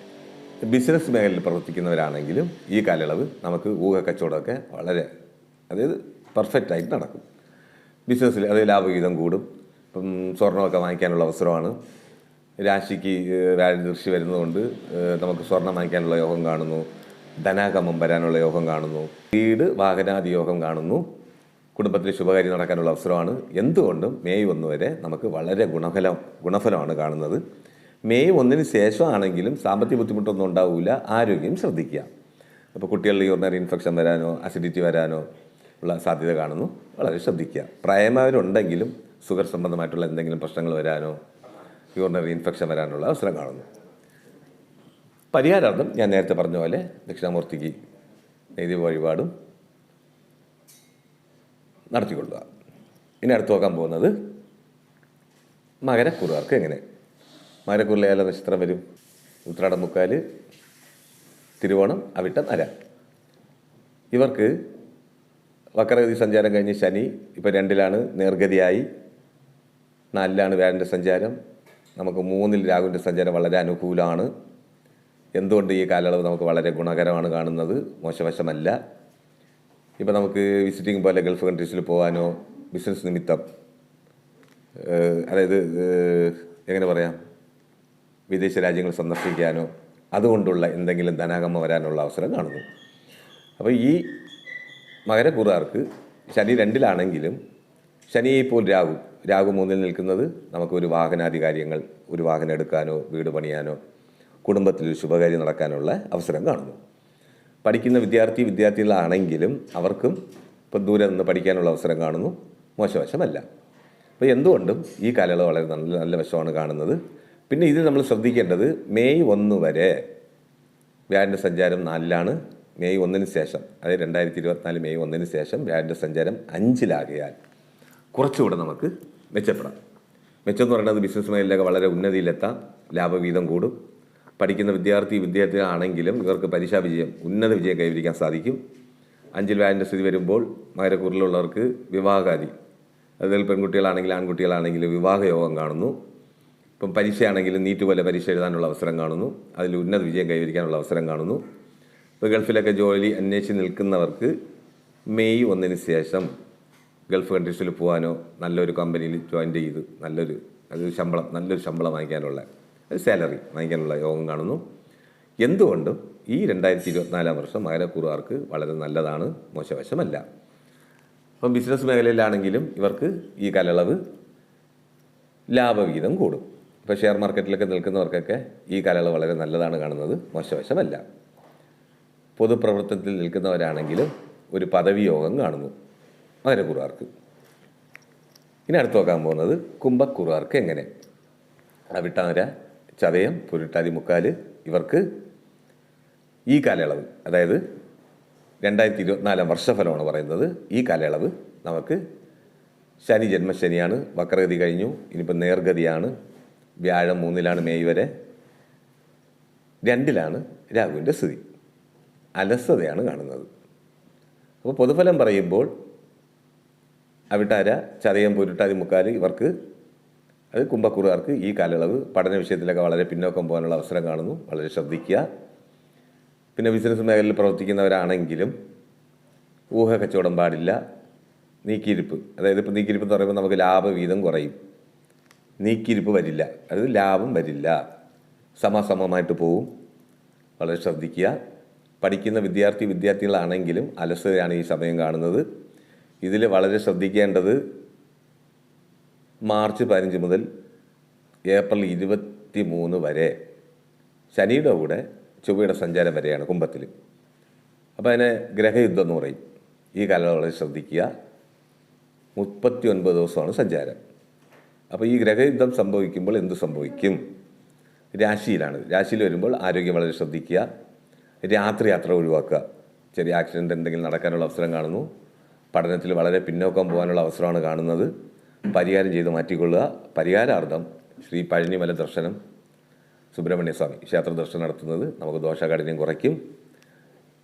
ബിസിനസ് മേഖലയിൽ പ്രവർത്തിക്കുന്നവരാണെങ്കിലും ഈ കാലയളവ് നമുക്ക് ഊഹക്കച്ചവടമൊക്കെ വളരെ, അതായത് പെർഫെക്റ്റായിട്ട് നടക്കും. ബിസിനസ്സിൽ അത് ലാഭവിഹിതം കൂടും. ഇപ്പം സ്വർണ്ണമൊക്കെ വാങ്ങിക്കാനുള്ള അവസരമാണ്. രാശിക്ക് രാജദൃഷ്ടി വരുന്നതുകൊണ്ട് നമുക്ക് സ്വർണം വാങ്ങിക്കാനുള്ള യോഗം കാണുന്നു. ധനാഗമം വരാനുള്ള യോഗം കാണുന്നു. വീട് വാഹനാദി യോഗം കാണുന്നു. കുടുംബത്തിൽ ശുഭകാര്യം നടക്കാനുള്ള അവസരമാണ്. എന്തുകൊണ്ടും മെയ് 1 വരെ നമുക്ക് വളരെ ഗുണഫലമാണ് കാണുന്നത്. മെയ് 1 ശേഷമാണെങ്കിലും സാമ്പത്തിക ബുദ്ധിമുട്ടൊന്നും ഉണ്ടാവില്ല, ആരോഗ്യം ശ്രദ്ധിക്കുക. അപ്പോൾ കുട്ടികളിൽ യൂറിനറി ഇൻഫെക്ഷൻ വരാനോ അസിഡിറ്റി വരാനോ ഉള്ള സാധ്യത കാണുന്നു, വളരെ ശ്രദ്ധിക്കുക. പ്രായമായവരുണ്ടെങ്കിലും ഷുഗർ സംബന്ധമായിട്ടുള്ള എന്തെങ്കിലും പ്രശ്നങ്ങൾ വരാനോ യൂറിനറി ഇൻഫെക്ഷൻ വരാനുള്ള അവസരം കാണുന്നു. പരിഹാരാർത്ഥം ഞാൻ നേരത്തെ പറഞ്ഞ പോലെ ദക്ഷിണാമൂർത്തിക്ക് നെയ്തി വഴിപാടും നടത്തിക്കൊള്ളുക. ഇനി അടുത്ത് നോക്കാൻ പോകുന്നത് മകരക്കൂറുകാർക്ക് എങ്ങനെ. മകരക്കൂറിലെ ഏല നക്ഷത്രം വരും? ഉത്രാടം, മുക്കാല്, തിരുവോണം, അവിട്ടം, അര. ഇവർക്ക് വക്രഗതി സഞ്ചാരം കഴിഞ്ഞ് ശനി ഇപ്പോൾ 2-ലാണ്, നേർഗതിയായി. 4-ലാണ് വ്യാഴൻ്റെ സഞ്ചാരം. നമുക്ക് 3-ൽ രാഹുവിൻ്റെ സഞ്ചാരം വളരെ അനുകൂലമാണ്. എന്തുകൊണ്ട് ഈ കാലയളവ് നമുക്ക് വളരെ ഗുണകരമാണ് കാണുന്നത്, മോശവശമല്ല. ഇപ്പോൾ നമുക്ക് വിസിറ്റിംഗ് പോലെ ഗൾഫ് കൺട്രീസിൽ പോകാനോ ബിസിനസ് നിമിത്തം, അതായത് എങ്ങനെ പറയാം, വിദേശ രാജ്യങ്ങൾ സന്ദർശിക്കാനോ അതുകൊണ്ടുള്ള എന്തെങ്കിലും ധനാഗമ വരാനുള്ള അവസരം കാണുന്നു. അപ്പോൾ ഈ മകരക്കൂറുകാർക്ക് ശനി 2-ലാണെങ്കിലും ശനി ഇപ്പോൾ രാഹു 3-ൽ നിൽക്കുന്നത് നമുക്ക് ഒരു വാഹനാദി കാര്യങ്ങൾ, ഒരു വാഹനം എടുക്കാനോ വീട് പണിയാനോ കുടുംബത്തിൽ ശുഭകാര്യം നടക്കാനുള്ള അവസരം കാണുന്നു. പഠിക്കുന്ന വിദ്യാർത്ഥികളാണെങ്കിലും അവർക്കും ഇപ്പം ദൂരെ നിന്ന് പഠിക്കാനുള്ള അവസരം കാണുന്നു, മോശവശമല്ല. അപ്പോൾ എന്തുകൊണ്ടും ഈ കാലയളവ് വളരെ നല്ല വശമാണ് കാണുന്നത്. പിന്നെ ഇതിൽ നമ്മൾ ശ്രദ്ധിക്കേണ്ടത് മെയ് 1 വരെ വ്യാഴൻ്റെ സഞ്ചാരം 4-ലാണ്. മെയ് 1 ശേഷം, അതായത് 2024 മെയ് 1 ശേഷം വ്യാഴൻ്റെ സഞ്ചാരം 5-ലാകിയാൽ കുറച്ചുകൂടെ നമുക്ക് മെച്ചപ്പെടാം. മെച്ചം എന്ന് പറയുന്നത് ബിസിനസ് മേഖലയിലൊക്കെ വളരെ ഉന്നതിയിലെത്താം, ലാഭവീതം കൂടും. പഠിക്കുന്ന വിദ്യാർത്ഥികളാണെങ്കിലും ഇവർക്ക് പരീക്ഷാ വിജയം, ഉന്നത വിജയം കൈവരിക്കാൻ സാധിക്കും. 5-ൽ വ്യാഴൻ്റെ സ്ഥിതി വരുമ്പോൾ മകരക്കൂറിലുള്ളവർക്ക് വിവാഹകാരി, അതിൽ പെൺകുട്ടികളാണെങ്കിലും ആൺകുട്ടികളാണെങ്കിലും വിവാഹയോഗം കാണുന്നു. ഇപ്പം പരീക്ഷയാണെങ്കിലും നീറ്റ് പോലെ പരീക്ഷ എഴുതാനുള്ള അവസരം കാണുന്നു, അതിൽ ഉന്നത വിജയം കൈവരിക്കാനുള്ള അവസരം കാണുന്നു. ഇപ്പോൾ ഗൾഫിലൊക്കെ ജോലി അന്വേഷിച്ച് നിൽക്കുന്നവർക്ക് മെയ് 1 ശേഷം ഗൾഫ് കൺട്രീസിൽ പോകാനോ നല്ലൊരു കമ്പനിയിൽ ജോയിൻ ചെയ്ത് നല്ലൊരു ശമ്പളം വാങ്ങിക്കാനുള്ള സാലറി വാങ്ങിക്കാനുള്ള യോഗം കാണുന്നു. എന്തുകൊണ്ടും ഈ 2024 വർഷം മകരക്കൂറുകാർക്ക് വളരെ നല്ലതാണ്, മോശവശമല്ല. അപ്പം ബിസിനസ് മേഖലയിലാണെങ്കിലും ഇവർക്ക് ഈ കാലയളവ് ലാഭവിഹിതം കൂടും. ഇപ്പോൾ ഷെയർ മാർക്കറ്റിലൊക്കെ നിൽക്കുന്നവർക്കൊക്കെ ഈ കാലയളവ് വളരെ നല്ലതാണ് കാണുന്നത്, മോശവശമല്ല. പൊതുപ്രവർത്തനത്തിൽ നിൽക്കുന്നവരാണെങ്കിലും ഒരു പദവി യോഗം കാണുന്നു മകരക്കൂറുകാർക്ക്. ഇനി അടുത്ത് നോക്കാൻ പോകുന്നത് കുംഭക്കൂറുകാർക്ക് എങ്ങനെ. അവിട്ടാര, ചതയം, പുരുട്ടാതി, മുക്കാല് ഇവർക്ക് ഈ കാലയളവ്, അതായത് 2024 വർഷഫലമാണ് പറയുന്നത്. ഈ കാലയളവ് നമുക്ക് ശനി ജന്മശനിയാണ്, വക്രഗതി കഴിഞ്ഞു, ഇനിയിപ്പോൾ നേർഗതിയാണ്. വ്യാഴം 3-ലാണ് മെയ് വരെ, 2-ലാണ് രാഹുവിൻ്റെ സ്ഥിതി. അലസതയാണ് കാണുന്നത്. അപ്പോൾ പൊതുഫലം പറയുമ്പോൾ അവിട്ടാര, ചതയം, പുരുട്ടാതി, മുക്കാല് ഇവർക്ക്, അത് കുംഭക്കൂറുകാർക്ക് ഈ കാലയളവ് പഠന വിഷയത്തിലൊക്കെ വളരെ പിന്നോക്കം പോകാനുള്ള അവസരം കാണുന്നു, വളരെ ശ്രദ്ധിക്കുക. പിന്നെ ബിസിനസ് മേഖലയിൽ പ്രവർത്തിക്കുന്നവരാണെങ്കിലും ഊഹക്കച്ചവടം പാടില്ല. നീക്കിയിരിപ്പ്, അതായത് ഇപ്പോൾ നീക്കിയിരിപ്പ് എന്ന് പറയുമ്പോൾ നമുക്ക് ലാഭവീതം കുറയും, നീക്കിയിരിപ്പ് വരില്ല, അതായത് ലാഭം വരില്ല, സമമായിട്ട് പോവും, വളരെ ശ്രദ്ധിക്കുക. പഠിക്കുന്ന വിദ്യാർത്ഥികളാണെങ്കിലും അലസതയാണ് ഈ സമയം കാണുന്നത്. ഇതിൽ വളരെ ശ്രദ്ധിക്കേണ്ടത് മാർച്ച് 15 മുതൽ ഏപ്രിൽ 23 വരെ ശനിയുടെ കൂടെ ചൊവ്വയുടെ സഞ്ചാരം വരെയാണ് കുംഭത്തിൽ. അപ്പോൾ അതിനെ ഗ്രഹയുദ്ധം എന്ന് പറയും. ഈ കാലയളവ് വളരെ ശ്രദ്ധിക്കുക. 39 ദിവസമാണ് സഞ്ചാരം. അപ്പോൾ ഈ ഗ്രഹയുദ്ധം സംഭവിക്കുമ്പോൾ എന്ത് സംഭവിക്കും? രാശിയിലാണ്. രാശിയിൽ വരുമ്പോൾ ആരോഗ്യം വളരെ ശ്രദ്ധിക്കുക. രാത്രി യാത്ര ഒഴിവാക്കുക. ചെറിയ ആക്സിഡൻറ്റ് എന്തെങ്കിലും നടക്കാനുള്ള അവസരം കാണുന്നു. പഠനത്തിൽ വളരെ പിന്നോക്കം പോകാനുള്ള അവസരമാണ് കാണുന്നത്. പരിഹാരം ചെയ്ത് മാറ്റിക്കൊള്ളുക. പരിഹാരാർത്ഥം ശ്രീ പഴനിമല ദർശനം, സുബ്രഹ്മണ്യസ്വാമി ക്ഷേത്ര ദർശനം നടത്തുന്നത് നമുക്ക് ദോഷകാഠിന്യം കുറയ്ക്കും.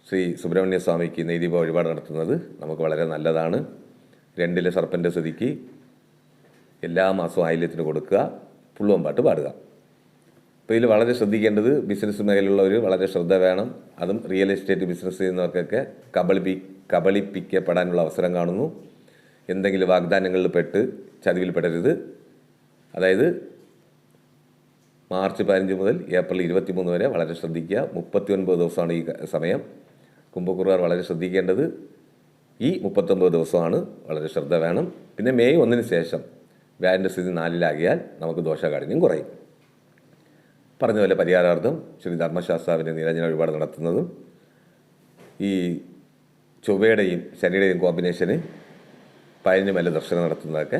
ശ്രീ സുബ്രഹ്മണ്യസ്വാമിക്ക് നെയ്ദീപ വഴിപാട് നടത്തുന്നത് നമുക്ക് വളരെ നല്ലതാണ്. 2-ലെ സർപ്പൻ്റെ സ്ഥിതിക്ക് എല്ലാ മാസവും ആയില്യത്തിന് കൊടുക്കുക, പുള്ളുവമ്പാട്ട് പാടുക. അപ്പോൾ ഇതിൽ വളരെ ശ്രദ്ധിക്കേണ്ടത് ബിസിനസ് മേഖലയിലുള്ളവർ വളരെ ശ്രദ്ധ വേണം. അതും റിയൽ എസ്റ്റേറ്റ് ബിസിനസ് ചെയ്യുന്നവർക്കൊക്കെ കബളിപ്പിക്കപ്പെടാനുള്ള അവസരം കാണുന്നു. എന്തെങ്കിലും വാഗ്ദാനങ്ങളിൽ പെട്ട് ചതിവിൽപ്പെടരുത്. അതായത് മാർച്ച് 15 മുതൽ ഏപ്രിൽ 23 വരെ വളരെ ശ്രദ്ധിക്കുക. 39 ദിവസമാണ് ഈ സമയം. കുംഭക്കൂറുകാർ വളരെ ശ്രദ്ധിക്കേണ്ടത് ഈ 39 ദിവസമാണ്, വളരെ ശ്രദ്ധ വേണം. പിന്നെ മെയ് 1 ശേഷം വ്യാഴൻ്റെ സ്ഥിതി 4-ലാകിയാൽ നമുക്ക് ദോഷകാഠിന്യം കുറയും. പറഞ്ഞ പോലെ പരിഹാരാർത്ഥം ശ്രീ ധർമ്മശാസ്താവിൻ്റെ നീരാഞ്ജന വഴിപാട് നടത്തുന്നതും ഈ ചൊവ്വയുടെയും ശനിയുടെയും കോമ്പിനേഷന് പഴനിമല ദർശനം നടത്തുന്നതൊക്കെ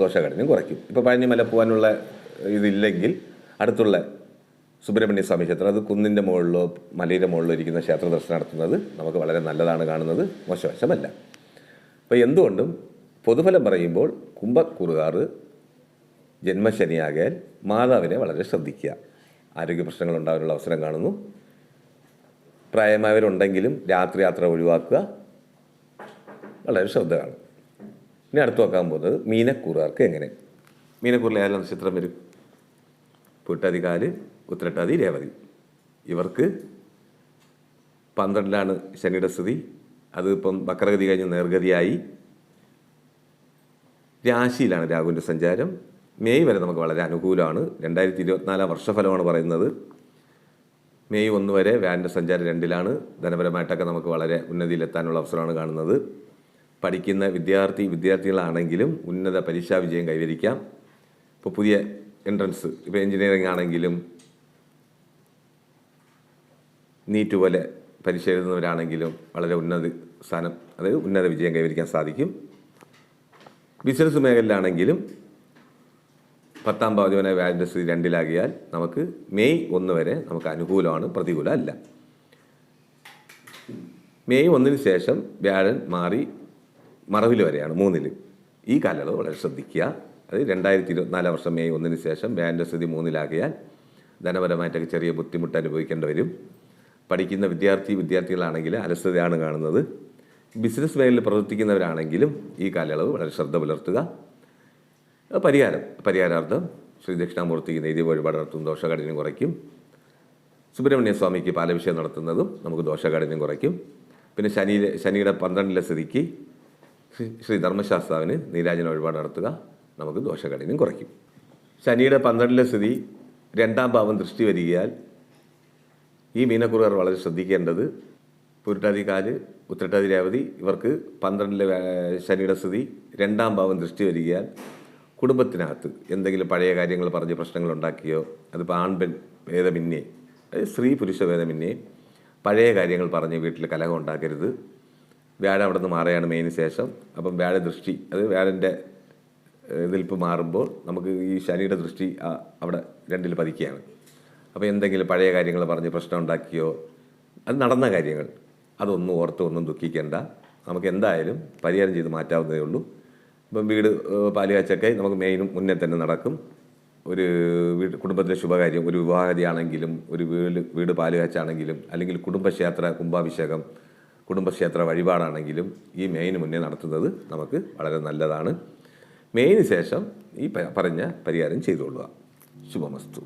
ദോഷഘടനയും കുറയ്ക്കും. ഇപ്പോൾ പഴനിമല പോകാനുള്ള ഇതില്ലെങ്കിൽ അടുത്തുള്ള സുബ്രഹ്മണ്യ സ്വാമി ക്ഷേത്രം, അത് കുന്നിൻ്റെ മുകളിലോ മലയുടെ മുകളിലോ ഇരിക്കുന്ന ക്ഷേത്ര ദർശനം നടത്തുന്നത് നമുക്ക് വളരെ നല്ലതാണ് കാണുന്നത്, മോശവശമല്ല. അപ്പോൾ എന്തുകൊണ്ടും പൊതുഫലം പറയുമ്പോൾ കുംഭക്കൂറുകാർ ജന്മശനിയാകാൻ മാതാവിനെ വളരെ ശ്രദ്ധിക്കുക. ആരോഗ്യ പ്രശ്നങ്ങൾ ഉണ്ടാകാനുള്ള അവസരം കാണുന്നു. പ്രായമായവരുണ്ടെങ്കിലും രാത്രി യാത്ര ഒഴിവാക്കുക, വളരെ ശ്രദ്ധ കാണും. ഇനി അടുത്ത് നോക്കാൻ പോകുന്നത് മീനക്കൂറുകാർക്ക് എങ്ങനെ. മീനക്കൂറിൽ ഏതെല്ലാം നക്ഷത്രം വരും? പൂട്ടാതി, കാല്, ഉത്രട്ടാതി, രേവതി. ഇവർക്ക് 12ലാണ് ശനിയുടെ സ്ഥിതി. അത് ഇപ്പം വക്രഗതി കഴിഞ്ഞ് നേർഗതിയായി. രാശിയിലാണ് രാഹുവിൻ്റെ സഞ്ചാരം. മെയ് വരെ നമുക്ക് വളരെ അനുകൂലമാണ്. 2024 വർഷഫലമാണ് പറയുന്നത്. മെയ് 1 വരെ വ്യാഴൻ്റെ സഞ്ചാരം 2ലാണ്. ധനപരമായിട്ടൊക്കെ നമുക്ക് വളരെ ഉന്നതിയിലെത്താനുള്ള അവസരമാണ് കാണുന്നത്. പഠിക്കുന്ന വിദ്യാർത്ഥികളാണെങ്കിലും ഉന്നത പരീക്ഷാ വിജയം കൈവരിക്കാം. ഇപ്പോൾ പുതിയ എൻട്രൻസ്, ഇപ്പോൾ എൻജിനീയറിംഗ് ആണെങ്കിലും നീറ്റ് പോലെ പരീക്ഷ എഴുതുന്നവരാണെങ്കിലും വളരെ ഉന്നത സ്ഥാനം, അതായത് ഉന്നത വിജയം കൈവരിക്കാൻ സാധിക്കും. ബിസിനസ് മേഖലയിലാണെങ്കിലും 10ാം ഭാവജന വ്യാഴൻ്റെ സ്ഥിതി 2ലാകിയാൽ നമുക്ക് മെയ് 1 വരെ നമുക്ക് അനുകൂലമാണ്, പ്രതികൂലമല്ല. മെയ് 1 ശേഷം വ്യാഴൻ മാറി മറവിൽ വരെയാണ് 3ൽ. ഈ കാലയളവ് വളരെ ശ്രദ്ധിക്കുക. അത് 2024 വർഷം മെയ് 1 ശേഷം വ്യാഴൻ്റെ സ്ഥിതി 3ലാകിയാൽ ധനപരമായിട്ടൊക്കെ ചെറിയ ബുദ്ധിമുട്ട് അനുഭവിക്കേണ്ടി വരും. പഠിക്കുന്ന വിദ്യാർത്ഥികളാണെങ്കിൽ അലസതയാണ് കാണുന്നത്. ബിസിനസ് മേഖലയിൽ പ്രവർത്തിക്കുന്നവരാണെങ്കിലും ഈ കാലയളവ് വളരെ ശ്രദ്ധ പുലർത്തുക. പരിഹാരാർത്ഥം ശ്രീ ദക്ഷിണാമൂർത്തിക്ക് നെയ്തി വഴിപാട് നടത്തുന്ന ദോഷകാഠിന്യം കുറയ്ക്കും. സുബ്രഹ്മണ്യ സ്വാമിക്ക് പാലഭിഷേകം നടത്തുന്നതും നമുക്ക് ദോഷകാഠിന്യം കുറയ്ക്കും. പിന്നെ ശനിയുടെ 12ലെ സ്ഥിതിക്ക് ശ്രീ ധർമ്മശാസ്താവിന് നീരാഞ്ജന വഴിപാട് നടത്തുക, നമുക്ക് ദോഷകാഠിന്യം കുറയ്ക്കും. ശനിയുടെ 12ലെ സ്ഥിതി 2ാം ഭാവം ദൃഷ്ടി വരികയാൽ ഈ മീനക്കുറുകാർ വളരെ ശ്രദ്ധിക്കേണ്ടത്, പൂരുട്ടാതി, കാല്, ഉത്രട്ടാതി, രേവതി ഇവർക്ക് 12ലെ ശനിയുടെ സ്ഥിതി 2ാം ഭാവം ദൃഷ്ടി വരികയാൽ കുടുംബത്തിനകത്ത് എന്തെങ്കിലും പഴയ കാര്യങ്ങൾ പറഞ്ഞ് പ്രശ്നങ്ങൾ ഉണ്ടാക്കിയോ, അതിപ്പോൾ ആൺപെൺ ഭേദമന്യേ, സ്ത്രീ പുരുഷ ഭേദമന്യേ പഴയ കാര്യങ്ങൾ പറഞ്ഞ് വീട്ടിൽ കലഹം ഉണ്ടാക്കരുത്. വ്യാഴം അവിടെ നിന്ന് മാറുകയാണ് മെയിന് ശേഷം. അപ്പം വ്യാഴ ദൃഷ്ടി, അത് വ്യാഴൻ്റെ ഇതിൽപ്പ് മാറുമ്പോൾ നമുക്ക് ഈ ശനിയുടെ ദൃഷ്ടി അവിടെ 2ൽ പതിക്കുകയാണ്. അപ്പോൾ എന്തെങ്കിലും പഴയ കാര്യങ്ങൾ പറഞ്ഞ് പ്രശ്നം ഉണ്ടാക്കിയോ, അത് നടന്ന കാര്യങ്ങൾ അതൊന്നും ഓർത്ത് ഒന്നും ദുഃഖിക്കേണ്ട. നമുക്ക് എന്തായാലും പരിഹാരം ചെയ്ത് മാറ്റാവുന്നതേ ഉള്ളൂ. ഇപ്പം വീട് പാലുകാച്ചൊക്കെ നമുക്ക് മെയിനും മുന്നേ തന്നെ നടക്കും. ഒരു കുടുംബത്തിലെ ശുഭകാര്യം, ഒരു വിവാഹതയാണെങ്കിലും, ഒരു വീട് പാലുകാച്ചാണെങ്കിലും, അല്ലെങ്കിൽ കുടുംബക്ഷേത്ര കുംഭാഭിഷേകം, കുടുംബക്ഷേത്ര വഴിപാടാണെങ്കിലും ഈ മെയിന് മുന്നേ നടത്തുന്നത് നമുക്ക് വളരെ നല്ലതാണ്. മെയിന് ശേഷം ഈ പറഞ്ഞ പരിഹാരം ചെയ്തുകൊള്ളുക. ശുഭമസ്തു.